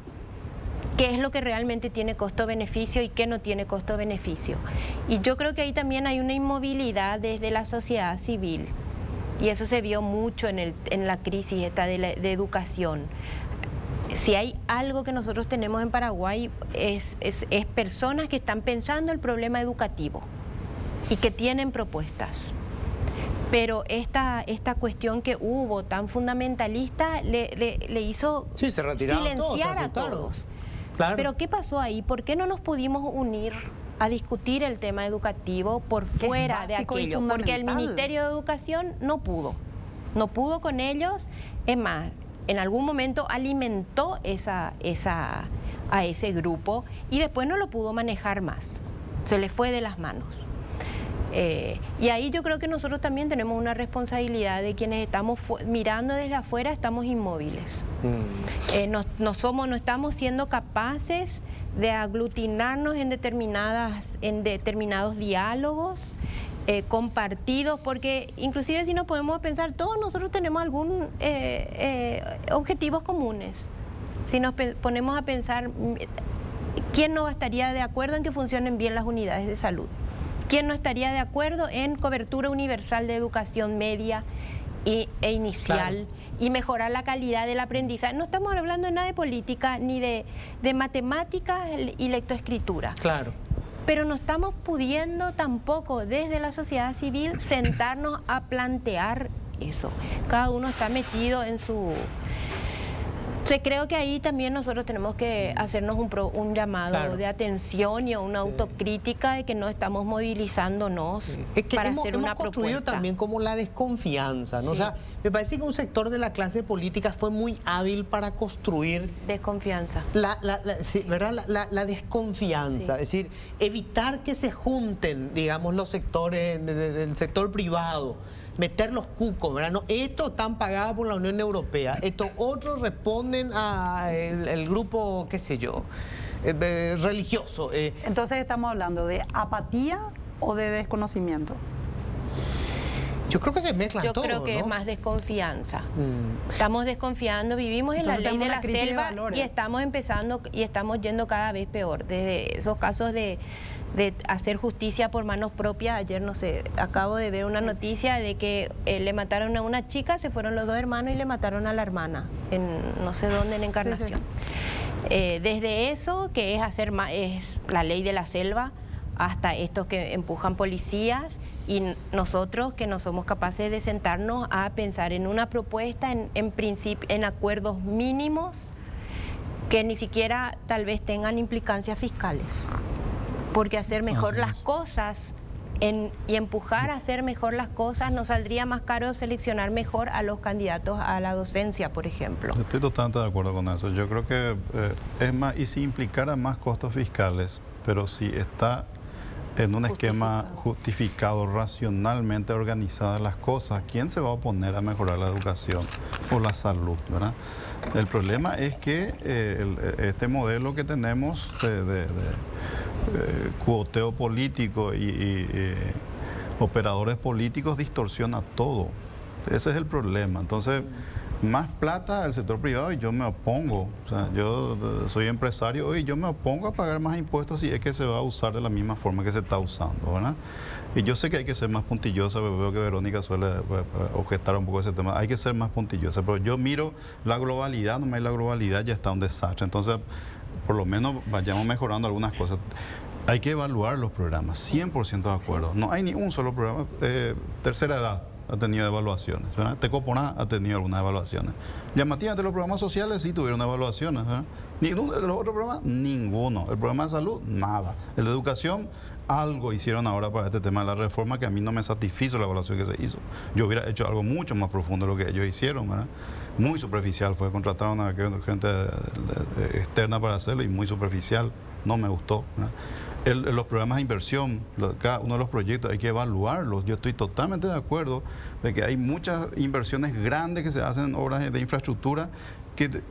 ¿Qué es lo que realmente tiene costo-beneficio y qué no tiene costo-beneficio? Y yo creo que ahí también hay una inmovilidad desde la sociedad civil. Y eso se vio mucho en la crisis esta de educación. Si hay algo que nosotros tenemos en Paraguay es personas que están pensando el problema educativo y que tienen propuestas. Pero esta cuestión que hubo tan fundamentalista le hizo silenciar a todos. Claro. Pero ¿qué pasó ahí? ¿Por qué no nos pudimos unir a discutir el tema educativo por fuera de aquello? Porque el Ministerio de Educación no pudo con ellos. Es más, en algún momento alimentó a ese grupo y después no lo pudo manejar más. Se le fue de las manos. Y ahí yo creo que nosotros también tenemos una responsabilidad de quienes estamos mirando desde afuera, estamos inmóviles. No estamos siendo capaces de aglutinarnos en determinados diálogos compartidos, porque inclusive si nos podemos pensar, todos nosotros tenemos algún objetivos comunes. Si nos ponemos a pensar, ¿quién no estaría de acuerdo en que funcionen bien las unidades de salud? ¿Quién no estaría de acuerdo en cobertura universal de educación media e inicial? Claro. Y mejorar la calidad del aprendizaje? No estamos hablando de nada de política ni de matemáticas y lectoescritura. Claro. Pero no estamos pudiendo tampoco desde la sociedad civil sentarnos a plantear eso. Cada uno está metido en Creo que ahí también nosotros tenemos que hacernos un llamado Claro. de atención y a una autocrítica de que no estamos movilizándonos Es que para hemos hacer una construido propuesta. también como la desconfianza, ¿no? Sí. O sea, me parece que un sector de la clase política fue muy hábil para construir Desconfianza. sí, ¿verdad? La desconfianza, Sí. es decir, evitar que se junten, digamos, los sectores del sector privado, meter los cucos, ¿verdad? No, estos están pagados por la Unión Europea, estos otros responden a el grupo, qué sé yo, religioso. Entonces estamos hablando de apatía o de desconocimiento. Yo creo que se mezclan Yo todo, creo que ¿no? es más desconfianza. Estamos desconfiando, vivimos en la Entonces ley de tenemos la una crisis de selva valores. y estamos empezando y estamos yendo cada vez peor. Desde esos casos de hacer justicia por manos propias, ayer no sé, acabo de ver una noticia de que le mataron a una chica, se fueron los dos hermanos y le mataron a la hermana, en no sé dónde, en Encarnación. Sí, sí. Desde eso, que es es la ley de la selva, hasta estos que empujan policías, y nosotros que no somos capaces de sentarnos a pensar en una propuesta, en principio, en acuerdos mínimos que ni siquiera tal vez tengan implicancias fiscales. Porque hacer mejor las cosas y empujar a hacer mejor las cosas nos saldría más caro seleccionar mejor a los candidatos a la docencia, por ejemplo. Yo estoy totalmente de acuerdo con eso. Yo creo que es más, y si implicara más costos fiscales, pero si está en un esquema justificado, racionalmente organizadas las cosas, ¿quién se va a oponer a mejorar la educación o la salud, ¿verdad? El problema es que este modelo que tenemos de cuoteo político y operadores políticos distorsiona todo. Ese es el problema. Entonces, más plata al sector privado y yo me opongo. O sea, yo soy empresario y yo me opongo a pagar más impuestos si es que se va a usar de la misma forma que se está usando, ¿verdad? Y yo sé que hay que ser más puntillosa, veo que Verónica suele objetar un poco ese tema. Hay que ser más puntillosa, pero yo miro la globalidad, nomás la globalidad ya está un desastre. Entonces, por lo menos vayamos mejorando algunas cosas. Hay que evaluar los programas, 100% de acuerdo. No hay ni un solo programa. Tercera edad ha tenido evaluaciones, ¿verdad? Tecoponá ha tenido algunas evaluaciones. Llamativamente los programas sociales sí tuvieron evaluaciones, ¿verdad? Ninguno de los otros programas, ninguno. El programa de salud, nada. El de educación, algo hicieron ahora para este tema de la reforma que a mí no me satisfizo la evaluación que se hizo. Yo hubiera hecho algo mucho más profundo de lo que ellos hicieron, ¿verdad? Muy superficial fue, contrataron a gente externa para hacerlo y muy superficial, no me gustó, ¿verdad? Los programas de inversión, cada uno de los proyectos hay que evaluarlos. Yo estoy totalmente de acuerdo de que hay muchas inversiones grandes que se hacen en obras de infraestructura que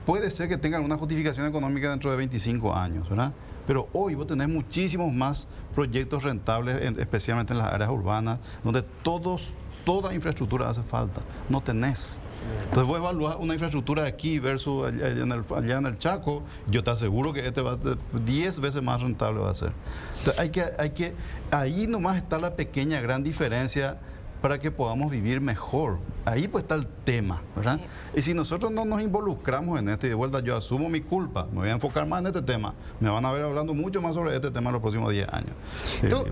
puede ser que tengan una justificación económica dentro de 25 años, ¿verdad? Pero hoy vos tenés muchísimos más proyectos rentables, especialmente en las áreas urbanas, donde toda infraestructura hace falta. No tenés. Entonces vos evaluás una infraestructura aquí versus allá en el Chaco, yo te aseguro que este va a ser 10 veces más rentable va a ser. Entonces ahí nomás está la pequeña, gran diferencia para que podamos vivir mejor. Ahí pues está el tema, ¿verdad? Y si nosotros no nos involucramos en esto, y de vuelta yo asumo mi culpa, me voy a enfocar más en este tema, me van a ver hablando mucho más sobre este tema en los próximos 10 años.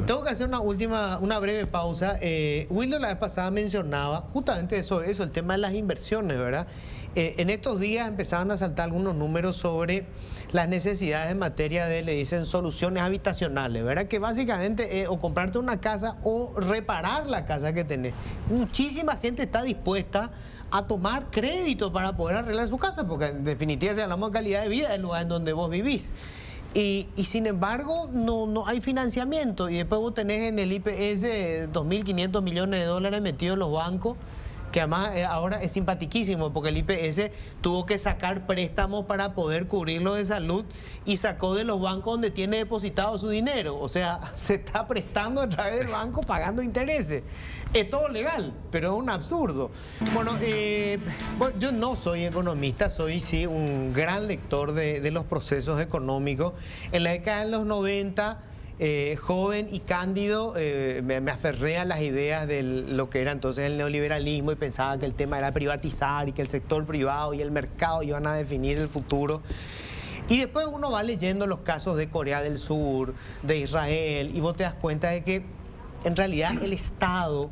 Tengo que hacer una breve pausa. Wildo la vez pasada mencionaba justamente sobre eso, el tema de las inversiones, ¿verdad? En estos días empezaban a saltar algunos números sobre las necesidades en materia de, le dicen, soluciones habitacionales, ¿verdad? Que básicamente o comprarte una casa o reparar la casa que tenés. Muchísima gente está dispuesta a tomar crédito para poder arreglar su casa, porque en definitiva, si hablamos de calidad de vida, es el lugar en donde vos vivís. Y sin embargo, no hay financiamiento. Y después vos tenés en el IPS 2.500 millones de dólares metidos en los bancos, que además ahora es simpatiquísimo porque el IPS tuvo que sacar préstamos para poder cubrirlo de salud y sacó de los bancos donde tiene depositado su dinero. O sea, se está prestando a través del banco pagando intereses. Es todo legal, pero es un absurdo. Bueno, yo no soy economista, soy sí un gran lector de los procesos económicos. En la década de los 90... joven y cándido, me aferré a las ideas de lo que era entonces el neoliberalismo y pensaba que el tema era privatizar y que el sector privado y el mercado iban a definir el futuro. Y después uno va leyendo los casos de Corea del Sur, de Israel, y vos te das cuenta de que en realidad el Estado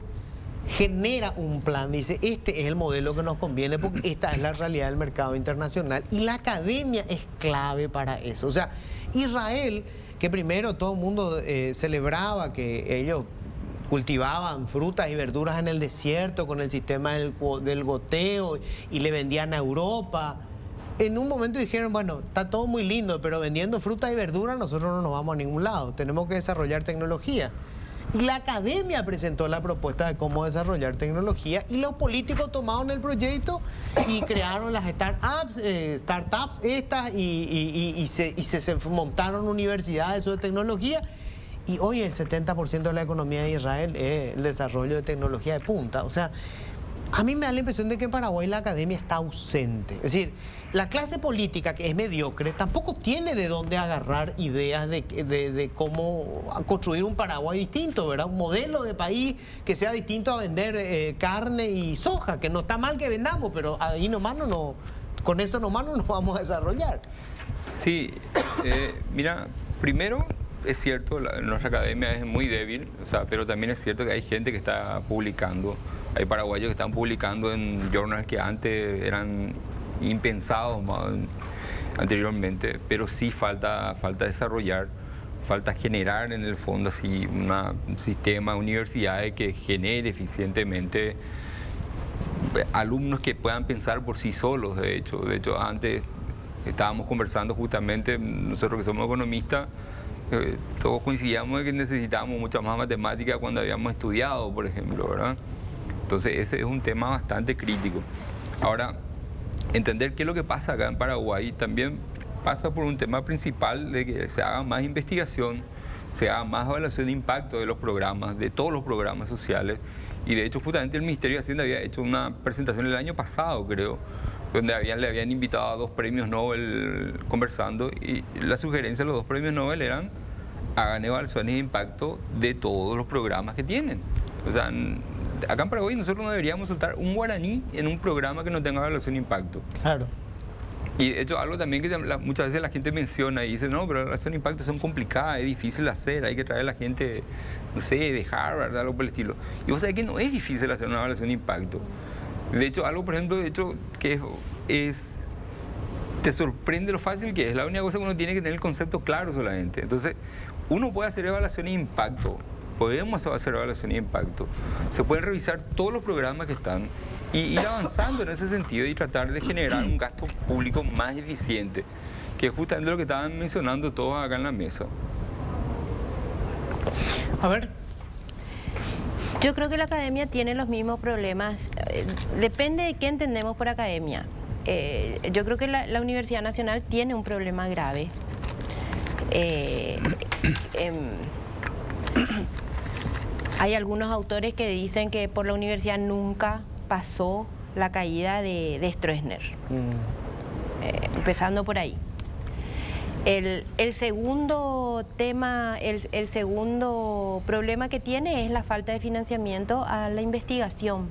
genera un plan, dice, este es el modelo que nos conviene porque esta es la realidad del mercado internacional, y la academia es clave para eso. O sea, Israel, que primero todo el mundo celebraba que ellos cultivaban frutas y verduras en el desierto con el sistema del goteo y le vendían a Europa. En un momento dijeron, bueno, está todo muy lindo, pero vendiendo frutas y verduras nosotros no nos vamos a ningún lado, tenemos que desarrollar tecnología. Y la academia presentó la propuesta de cómo desarrollar tecnología, y los políticos tomaron el proyecto y crearon las startups estas, y se montaron universidades de tecnología. Y hoy el 70% de la economía de Israel es el desarrollo de tecnología de punta. O sea, a mí me da la impresión de que en Paraguay la academia está ausente. Es decir, la clase política, que es mediocre, tampoco tiene de dónde agarrar ideas de cómo construir un Paraguay distinto, ¿verdad? Un modelo de país que sea distinto a vender carne y soja, que no está mal que vendamos, pero ahí nomás con eso nomás no nos vamos a desarrollar. Sí, mira, primero es cierto, nuestra academia es muy débil, o sea, pero también es cierto que hay gente que está publicando. Hay paraguayos que están publicando en journals que antes eran impensados anteriormente, pero sí falta desarrollar, falta generar en el fondo así un sistema de universidades que genere eficientemente alumnos que puedan pensar por sí solos. De hecho antes estábamos conversando justamente, nosotros que somos economistas, todos coincidíamos en que necesitábamos mucha más matemática cuando habíamos estudiado, por ejemplo, ¿verdad? Entonces ese es un tema bastante crítico. Ahora, entender qué es lo que pasa acá en Paraguay también pasa por un tema principal de que se haga más investigación, se haga más evaluación de impacto de los programas, de todos los programas sociales. Y de hecho justamente el Ministerio de Hacienda había hecho una presentación el año pasado, creo, donde le habían invitado a 2 premios Nobel conversando, y la sugerencia de los 2 premios Nobel eran: hagan evaluaciones de impacto de todos los programas que tienen. O sea, acá en Paraguay nosotros no deberíamos soltar un guaraní en un programa que no tenga evaluación de impacto. Claro. Y de hecho algo también que muchas veces la gente menciona y dice, no, pero las evaluaciones de impacto son complicadas, es difícil de hacer, hay que traer a la gente, no sé, de Harvard, algo por el estilo. Y vos sabés que no es difícil hacer una evaluación de impacto. De hecho, algo, por ejemplo, que te sorprende lo fácil que es. La única cosa que uno tiene que tener el concepto claro solamente. Entonces, uno puede hacer evaluación de impacto. Podemos hacer evaluación de impacto. Se pueden revisar todos los programas que están y ir avanzando en ese sentido y tratar de generar un gasto público más eficiente, que es justamente lo que estaban mencionando todos acá en la mesa. A ver. Yo creo que la academia tiene los mismos problemas. Depende de qué entendemos por academia. Yo creo que la Universidad Nacional tiene un problema grave. Hay algunos autores que dicen que por la universidad nunca pasó la caída de Stroessner. Empezando por ahí. El segundo tema, el segundo problema que tiene es la falta de financiamiento a la investigación,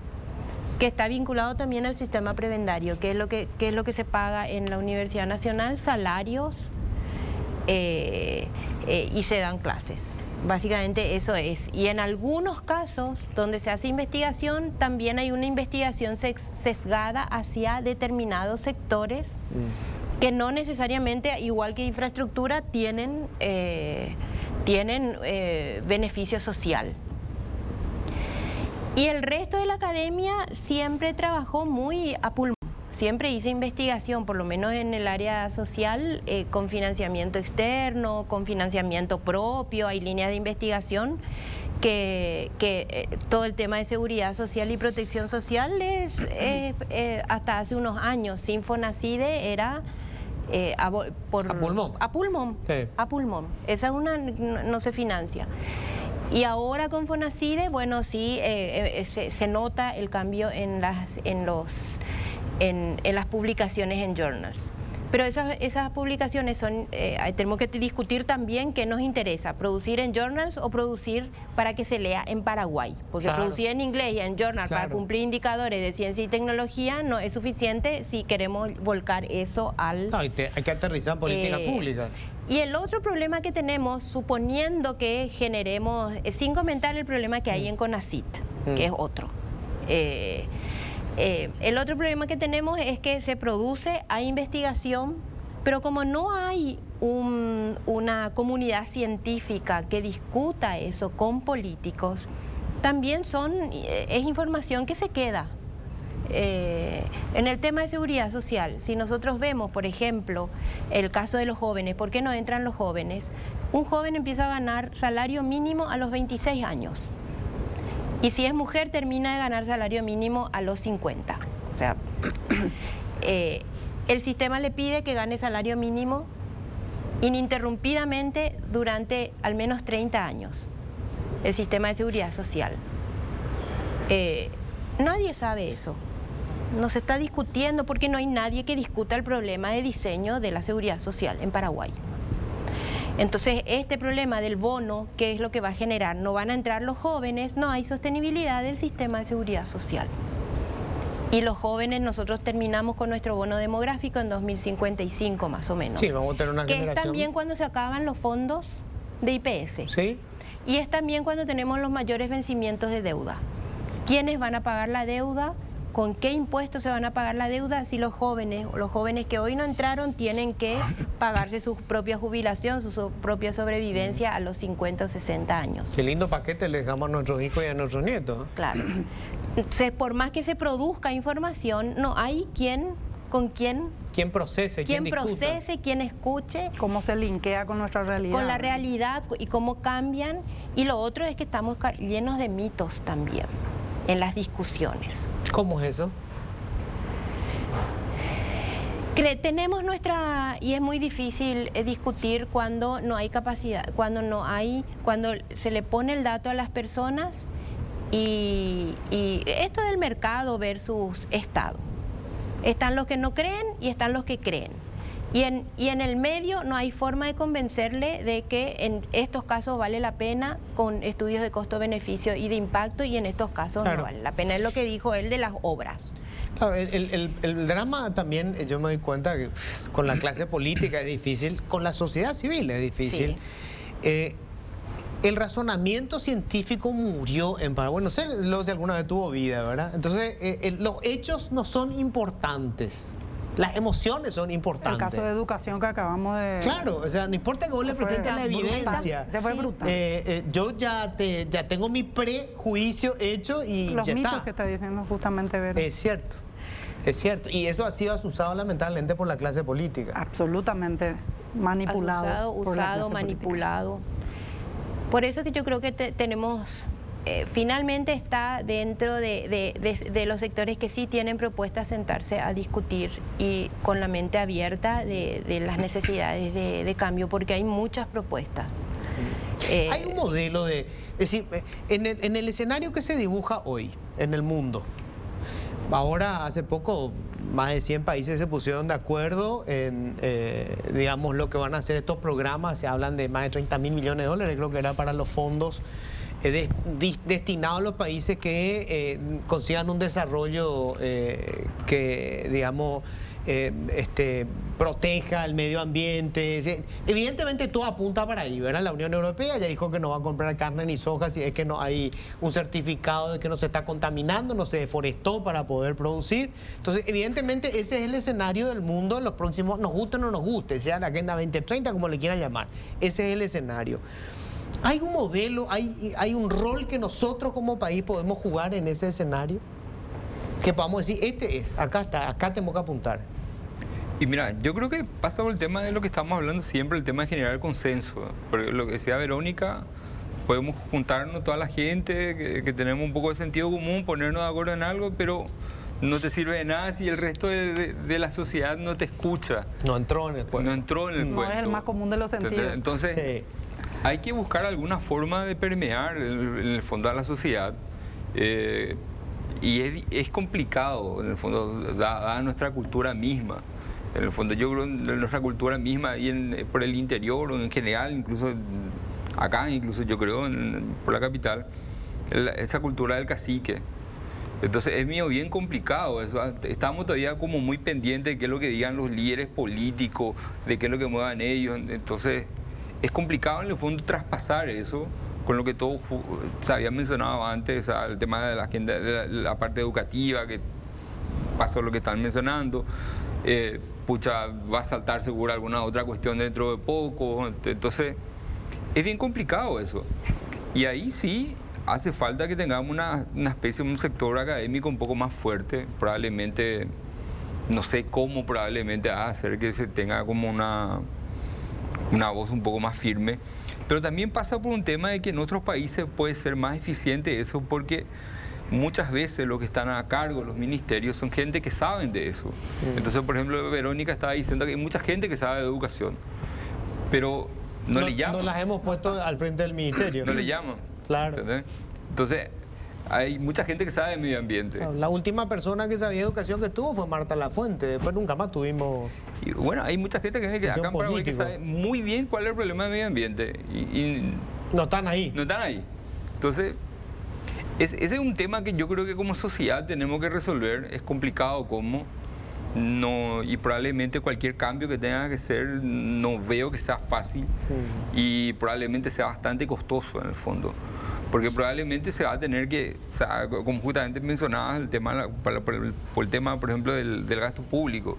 que está vinculado también al sistema prebendario, que es lo que se paga en la Universidad Nacional, salarios, y se dan clases. Básicamente eso es. Y en algunos casos donde se hace investigación, también hay una investigación sesgada hacia determinados sectores que no necesariamente, igual que infraestructura, tienen beneficio social. Y el resto de la academia siempre trabajó muy a pulmón. Siempre hice investigación, por lo menos en el área social, con financiamiento externo, con financiamiento propio. Hay líneas de investigación que todo el tema de seguridad social y protección social es hasta hace unos años, sin Fonacide, era a pulmón. A pulmón, sí. A pulmón. Esa no se financia. Y ahora con Fonacide, bueno, sí, se nota el cambio en las publicaciones en journals. Pero esas publicaciones son, tenemos que discutir también qué nos interesa, producir en journals o producir para que se lea en Paraguay. Porque claro, producir en inglés y en journals para cumplir indicadores de ciencia y tecnología no es suficiente si queremos volcar eso al... No, hay que aterrizar en política pública. Y el otro problema que tenemos, suponiendo que generemos, sin comentar el problema que hay en CONACYT, que es otro. El otro problema que tenemos es que se produce, hay investigación, pero como no hay una comunidad científica que discuta eso con políticos, también es información que se queda. En el tema de seguridad social, si nosotros vemos, por ejemplo, el caso de los jóvenes, ¿por qué no entran los jóvenes? Un joven empieza a ganar salario mínimo a los 26 años. Y si es mujer, termina de ganar salario mínimo a los 50. O sea, el sistema le pide que gane salario mínimo ininterrumpidamente durante al menos 30 años. El sistema de seguridad social. Nadie sabe eso. No se está discutiendo porque no hay nadie que discuta el problema de diseño de la seguridad social en Paraguay. Entonces, este problema del bono, ¿qué es lo que va a generar? No van a entrar los jóvenes, no hay sostenibilidad del sistema de seguridad social. Y los jóvenes, nosotros terminamos con nuestro bono demográfico en 2055 más o menos. Sí, vamos a tener una generación. Que es también cuando se acaban los fondos de IPS. Sí. Y es también cuando tenemos los mayores vencimientos de deuda. ¿Quiénes van a pagar la deuda? ¿Con qué impuestos se van a pagar la deuda si los jóvenes que hoy no entraron tienen que pagarse su propia jubilación, su propia sobrevivencia a los 50 o 60 años? Qué lindo paquete le dejamos a nuestros hijos y a nuestros nietos. Claro. Entonces, por más que se produzca información, no hay quien procese, quién escuche. Cómo se linkea con nuestra realidad. Con la realidad y cómo cambian. Y lo otro es que estamos llenos de mitos también en las discusiones. ¿Cómo es eso? Tenemos y es muy difícil discutir cuando no hay capacidad, cuando se le pone el dato a las personas y esto del mercado versus Estado. Están los que no creen y están los que creen. Y en el medio no hay forma de convencerle de que en estos casos vale la pena con estudios de costo-beneficio y de impacto, y en estos casos no vale la pena. Es lo que dijo él de las obras. Claro, el drama también, yo me doy cuenta que con la clase política es difícil, con la sociedad civil es difícil. Sí. El razonamiento científico murió en Paraguay. No sé si alguna vez tuvo vida, ¿verdad? Entonces, los hechos no son importantes. Las emociones son importantes. El caso de educación que acabamos de... Claro, o sea, no importa que vos le presentes la evidencia. Se fue brutal. Yo ya tengo mi prejuicio hecho y los ya mitos está. Que está diciendo justamente Vero. Es cierto, es cierto. Y eso ha sido asusado lamentablemente por la clase política. Absolutamente manipulados. Usado, manipulado. Por eso que yo creo que tenemos... finalmente está dentro de los sectores que sí tienen propuestas sentarse a discutir y con la mente abierta de las necesidades de cambio, porque hay muchas propuestas. Hay un modelo es decir, en el escenario que se dibuja hoy en el mundo, ahora hace poco más de 100 países se pusieron de acuerdo en, digamos, lo que van a hacer estos programas. Se hablan de más de 30.000 millones de dólares, creo que era para los fondos destinados a los países que consigan un desarrollo que, digamos, proteja el medio ambiente. Evidentemente todo apunta para ahí, ¿verdad? La Unión Europea ya dijo que no va a comprar carne ni soja si es que no hay un certificado de que no se está contaminando, no se deforestó para poder producir. Entonces, evidentemente ese es el escenario del mundo en los próximos, nos guste o no nos guste, sea la Agenda 2030, como le quieran llamar. Ese es el escenario. ¿Hay un modelo, hay un rol que nosotros como país podemos jugar en ese escenario? Que podamos decir, acá está, acá tenemos que apuntar. Y mira, yo creo que pasa por el tema de lo que estamos hablando siempre, el tema de generar consenso. Porque lo que decía Verónica, podemos juntarnos toda la gente, que tenemos un poco de sentido común, ponernos de acuerdo en algo, pero no te sirve de nada si el resto de la sociedad no te escucha. No entró en el cuento. No entró en el cuento. No es el más común de los sentidos. Entonces, sí, hay que buscar alguna forma de permear en el fondo a la sociedad. Y es complicado, en el fondo, dada nuestra cultura misma. En el fondo, yo creo en nuestra cultura misma y por el interior o en general, incluso acá, incluso yo creo por la capital, esa cultura del cacique. Entonces es mío bien complicado eso. Estamos todavía como muy pendientes de qué es lo que digan los líderes políticos, de qué es lo que muevan ellos. Entonces es complicado en el fondo traspasar eso con lo que todo se había mencionado antes, o sea, el tema de la agenda, de la parte educativa, que pasó lo que están mencionando. Pucha, va a saltar seguro alguna otra cuestión dentro de poco. Entonces, es bien complicado eso. Y ahí sí hace falta que tengamos una especie, un sector académico un poco más fuerte, probablemente, no sé cómo, probablemente va a hacer que se tenga como una voz un poco más firme. Pero también pasa por un tema de que en otros países puede ser más eficiente eso, porque muchas veces los que están a cargo, los ministerios, son gente que saben de eso. Entonces, por ejemplo, Verónica estaba diciendo que hay mucha gente que sabe de educación, pero no le llaman. No las hemos puesto al frente del ministerio. No le llaman. Claro. ¿Entendés? Entonces, hay mucha gente que sabe de medio ambiente. La última persona que sabía de educación que tuvo fue Marta Lafuente. Después nunca más tuvimos... Y bueno, hay mucha gente que acá en Paraguay que sabe muy bien cuál es el problema del medio ambiente. Y no están ahí. No están ahí. Entonces, ese es un tema que yo creo que como sociedad tenemos que resolver. Es complicado cómo. No, y probablemente cualquier cambio que tenga que ser, no veo que sea fácil. Y probablemente sea bastante costoso en el fondo. Porque probablemente se va a tener que, o sea, como justamente mencionabas, el tema, por el tema, por ejemplo, del gasto público.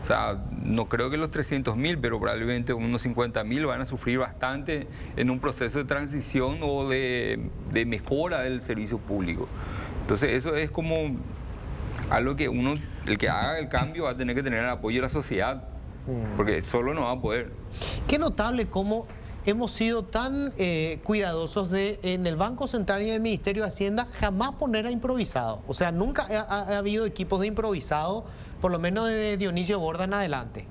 O sea, no creo que los 300.000, pero probablemente unos 50.000 van a sufrir bastante en un proceso de transición o de mejora del servicio público. Entonces, eso es como algo que uno, el que haga el cambio, va a tener que tener el apoyo de la sociedad, porque solo no va a poder. Qué notable cómo hemos sido tan cuidadosos de, en el Banco Central y en el Ministerio de Hacienda, jamás poner a improvisado. O sea, nunca ha habido equipos de improvisado, por lo menos de Dionisio Borda en adelante.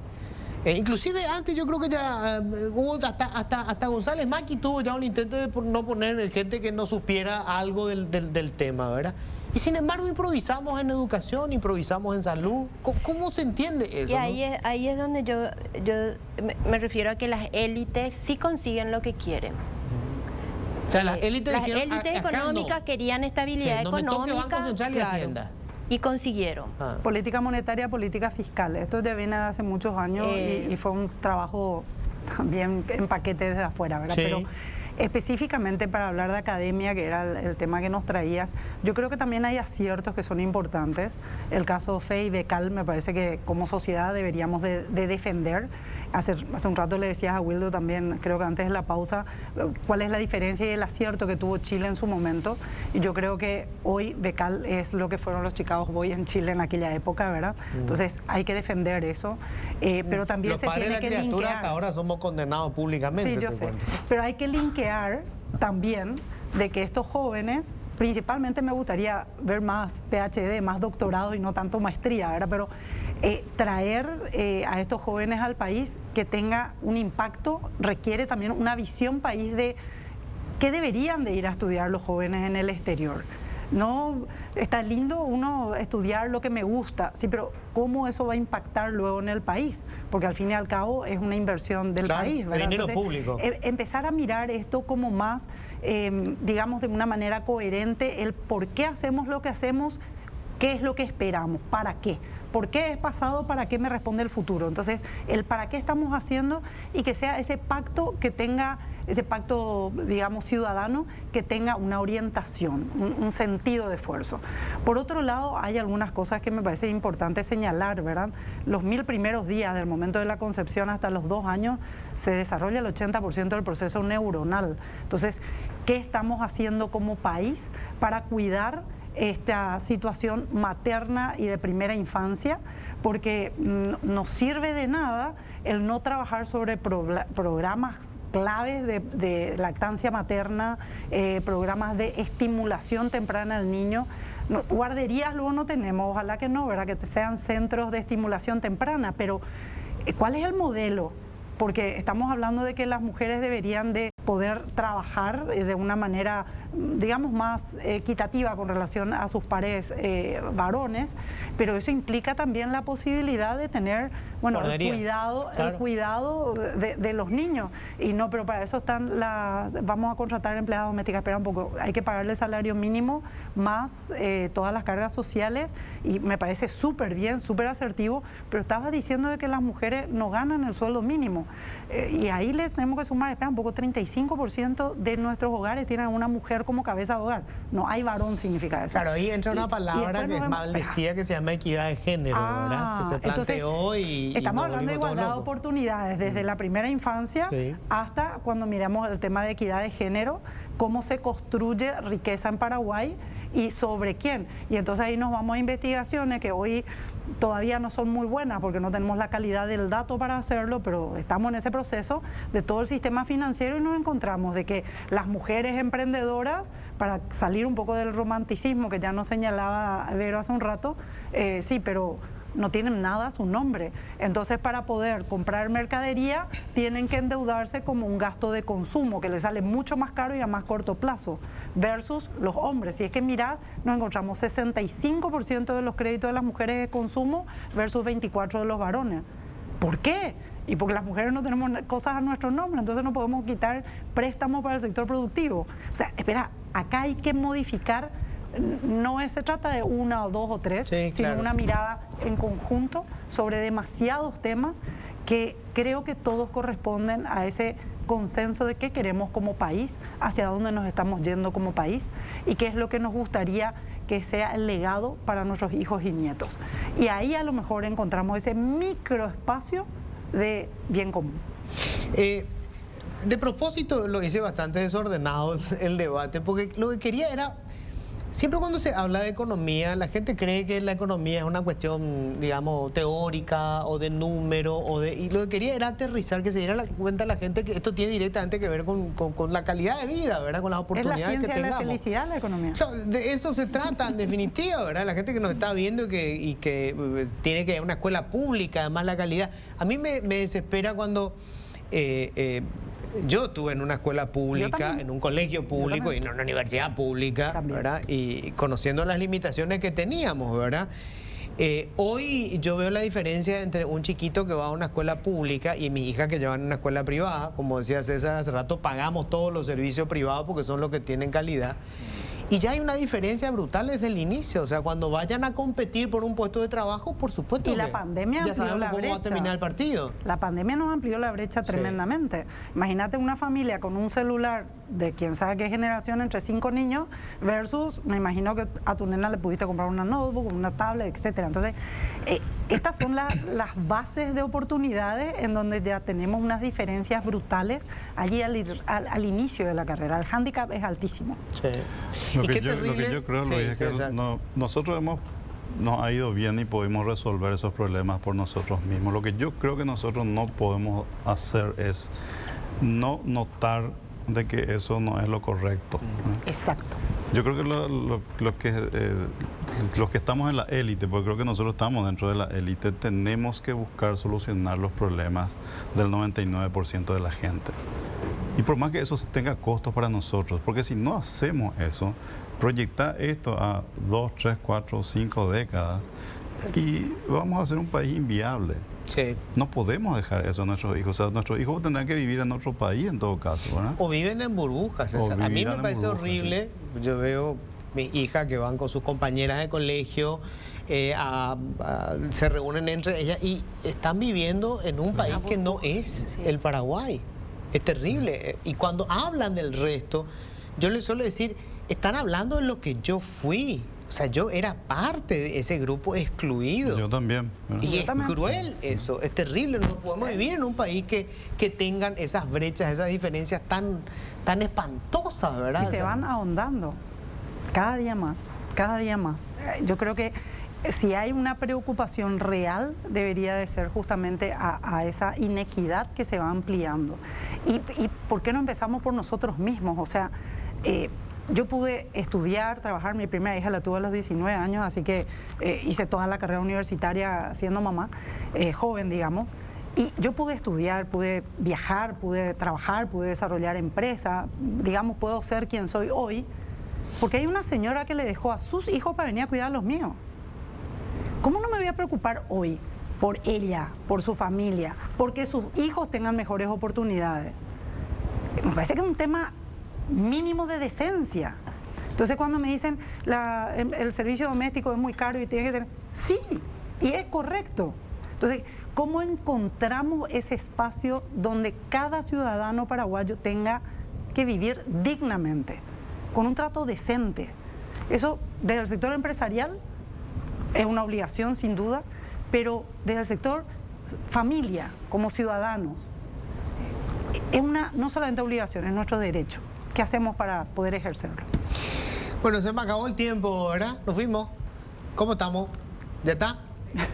Inclusive antes yo creo que ya hubo hasta González Maqui tuvo ya un intento de no poner gente que no supiera algo del tema, ¿verdad? Y sin embargo improvisamos en educación, improvisamos en salud. ¿Cómo se entiende eso? Y ahí es donde yo me refiero a que las élites sí consiguen lo que quieren. O sea, las élites económicas querían estabilidad económica. Banco Central y Hacienda. Y consiguieron. Política monetaria, política fiscal. Esto ya viene de hace muchos años y fue un trabajo también en paquete desde afuera, ¿verdad? Sí. Pero específicamente para hablar de academia, que era el tema que nos traías, yo creo que también hay aciertos que son importantes. El caso FEI y Becal me parece que como sociedad deberíamos de defender. Hace un rato le decías a Wildo también, creo que antes de la pausa, cuál es la diferencia y el acierto que tuvo Chile en su momento. Y yo creo que hoy Becal es lo que fueron los Chicago Boys en Chile en aquella época, ¿verdad? Entonces hay que defender eso, pero también se tiene que linkear. Hasta ahora somos condenados públicamente. Sí, yo sé, pero hay que linkear también de que estos jóvenes, principalmente me gustaría ver más PhD, más doctorado y no tanto maestría, ¿verdad? Pero traer a estos jóvenes al país que tenga un impacto requiere también una visión país de qué deberían de ir a estudiar los jóvenes en el exterior. No, está lindo uno estudiar lo que me gusta, sí, pero ¿cómo eso va a impactar luego en el país? Porque al fin y al cabo es una inversión del país, ¿verdad? Dinero Entonces, público. Empezar a mirar esto como más, digamos, de una manera coherente, el por qué hacemos lo que hacemos, qué es lo que esperamos, para qué. ¿Por qué es pasado? ¿Para qué me responde el futuro? Entonces, el para qué estamos haciendo y que sea ese pacto que tenga, ese pacto, digamos, ciudadano, que tenga una orientación, un sentido de esfuerzo. Por otro lado, hay algunas cosas que me parece importante señalar, ¿verdad? Los 1000 primeros días del momento de la concepción hasta los 2 años se desarrolla el 80% del proceso neuronal. Entonces, ¿qué estamos haciendo como país para cuidar esta situación materna y de primera infancia? Porque no sirve de nada el no trabajar sobre programas claves de lactancia materna, programas de estimulación temprana al niño. Guarderías luego no tenemos, ojalá que no, ¿verdad? Que sean centros de estimulación temprana, pero ¿cuál es el modelo? Porque estamos hablando de que las mujeres deberían de poder trabajar de una manera, digamos, más equitativa con relación a sus pares varones, pero eso implica también la posibilidad de tener, bueno, el cuidado de los niños. Y no, pero para eso están vamos a contratar empleadas domésticas, espera un poco, hay que pagarle el salario mínimo más todas las cargas sociales, y me parece súper bien, súper asertivo, pero estabas diciendo de que las mujeres no ganan el sueldo mínimo. Y ahí les tenemos que sumar, espera un poco, 35 65% de nuestros hogares tienen a una mujer como cabeza de hogar. No hay varón, significa eso. Claro, ahí entra una palabra que es mal decía, que se llama equidad de género, ¿verdad? Que se planteó y estamos nos hablando de volvimos igualdad de todos locos. oportunidades desde la primera infancia Sí. hasta cuando miramos el tema de equidad de género, cómo se construye riqueza en Paraguay y sobre quién. Y entonces ahí nos vamos a investigaciones que hoy todavía no son muy buenas porque no tenemos la calidad del dato para hacerlo, pero estamos en ese proceso de todo el sistema financiero y nos encontramos de que las mujeres emprendedoras, para salir un poco del romanticismo que ya nos señalaba Vero hace un rato, sí, pero no tienen nada a su nombre. Entonces, para poder comprar mercadería, tienen que endeudarse como un gasto de consumo, que les sale mucho más caro y a más corto plazo, versus los hombres. Si es que mirad, nos encontramos 65% de los créditos de las mujeres de consumo versus 24% de los varones. ¿Por qué? Y porque las mujeres no tenemos cosas a nuestro nombre, entonces no podemos quitar préstamos para el sector productivo. O sea, espera, acá hay que modificar. No se trata de una o dos o tres, sí, sino claro, una mirada en conjunto sobre demasiados temas que creo que todos corresponden a ese consenso de qué queremos como país, hacia dónde nos estamos yendo como país y qué es lo que nos gustaría que sea el legado para nuestros hijos y nietos. Y ahí a lo mejor encontramos ese microespacio de bien común. De propósito lo hice bastante desordenado el debate, porque lo que quería era... Siempre cuando se habla de economía, la gente cree que la economía es una cuestión, digamos, teórica o de número, y lo que quería era aterrizar, que se diera cuenta la gente que esto tiene directamente que ver con la calidad de vida, ¿verdad? Con las Es oportunidades la ciencia que de la tengamos. felicidad, la economía. Claro, de eso se trata, en definitiva, ¿verdad? La gente que nos está viendo y que tiene que ir a una escuela pública, además la calidad. A mí me desespera cuando... yo estuve en una escuela pública, en un colegio público y en una universidad pública, También. ¿verdad? Y conociendo las limitaciones que teníamos, ¿verdad? Hoy yo veo la diferencia entre un chiquito que va a una escuela pública y mi hija que lleva en una escuela privada. Como decía César hace rato, pagamos todos los servicios privados porque son los que tienen calidad. Y ya hay una diferencia brutal desde el inicio. O sea, cuando vayan a competir por un puesto de trabajo, por supuesto Y la que pandemia ya amplió sabemos la cómo va a brecha. terminar el partido. La pandemia nos amplió la brecha tremendamente. Imagínate una familia con un celular de quién sabe qué generación entre 5 niños versus, me imagino que a tu nena le pudiste comprar una notebook, una tablet, etcétera. Entonces, estas son las bases de oportunidades en donde ya tenemos unas diferencias brutales allí al inicio de la carrera. El hándicap es altísimo. Sí. Lo Y que qué yo terrible. creo, Sí, Luis, es que César. nosotros nos ha ido bien y podemos resolver esos problemas por nosotros mismos. Lo que yo creo que nosotros no podemos hacer es no notar de que eso no es lo correcto. Exacto. Yo creo que los que estamos en la élite, porque creo que nosotros estamos dentro de la élite, tenemos que buscar solucionar los problemas del 99% de la gente. Y por más que eso tenga costos para nosotros, porque si no hacemos eso, proyectar esto a 2, 3, 4, 5 décadas y vamos a ser un país inviable. Sí. No podemos dejar eso a nuestros hijos. O sea, nuestros hijos tendrán que vivir en otro país en todo caso, ¿verdad? O viven en burbujas, César. O A mí me vivirán en parece burbujas, horrible. Yo veo mi hija que van con sus compañeras de colegio, se reúnen entre ellas y están viviendo en un país que no es el Paraguay. Es terrible. Y cuando hablan del resto, yo les suelo decir, están hablando de lo que yo fui. O sea, yo era parte de ese grupo excluido. Yo también, ¿verdad? Y es también. cruel eso, es terrible. No podemos vivir en un país que tengan esas brechas, esas diferencias tan espantosas, ¿verdad? Y se van ahondando cada día más, cada día más. Yo creo que si hay una preocupación real, debería de ser justamente a esa inequidad que se va ampliando. ¿Y por qué no empezamos por nosotros mismos? O sea, yo pude estudiar, trabajar, mi primera hija la tuve a los 19 años, así que hice toda la carrera universitaria siendo mamá, joven, digamos. Y yo pude estudiar, pude viajar, pude trabajar, pude desarrollar empresa, digamos, puedo ser quien soy hoy, porque hay una señora que le dejó a sus hijos para venir a cuidar a los míos. ¿Cómo no me voy a preocupar hoy por ella, por su familia, porque sus hijos tengan mejores oportunidades? Me parece que es un tema mínimo de decencia. Entonces cuando me dicen el servicio doméstico es muy caro y tiene que tener... Sí, y es correcto. Entonces, ¿cómo encontramos ese espacio donde cada ciudadano paraguayo tenga que vivir dignamente, con un trato decente. Eso desde el sector empresarial es una obligación sin duda, pero desde el sector familia, como ciudadanos, es una no solamente obligación, es nuestro derecho. ¿Qué hacemos para poder ejercerlo? Bueno, se me acabó el tiempo, ¿verdad? Nos fuimos. ¿Cómo estamos? ¿Ya está?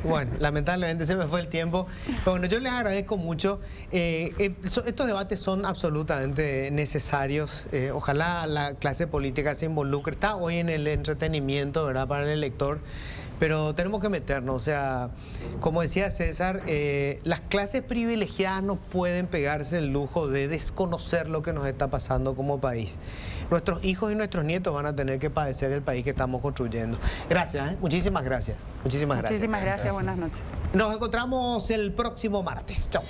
Bueno, lamentablemente se me fue el tiempo. Pero bueno, yo les agradezco mucho. Estos debates son absolutamente necesarios. Ojalá la clase política se involucre. Está hoy en el entretenimiento, ¿verdad? Para el elector. Pero tenemos que meternos, o sea, como decía César, las clases privilegiadas no pueden pegarse el lujo de desconocer lo que nos está pasando como país. Nuestros hijos y nuestros nietos van a tener que padecer el país que estamos construyendo. Gracias, muchísimas gracias. Muchísimas gracias. Muchísimas gracias, buenas noches. Nos encontramos el próximo martes. Chao.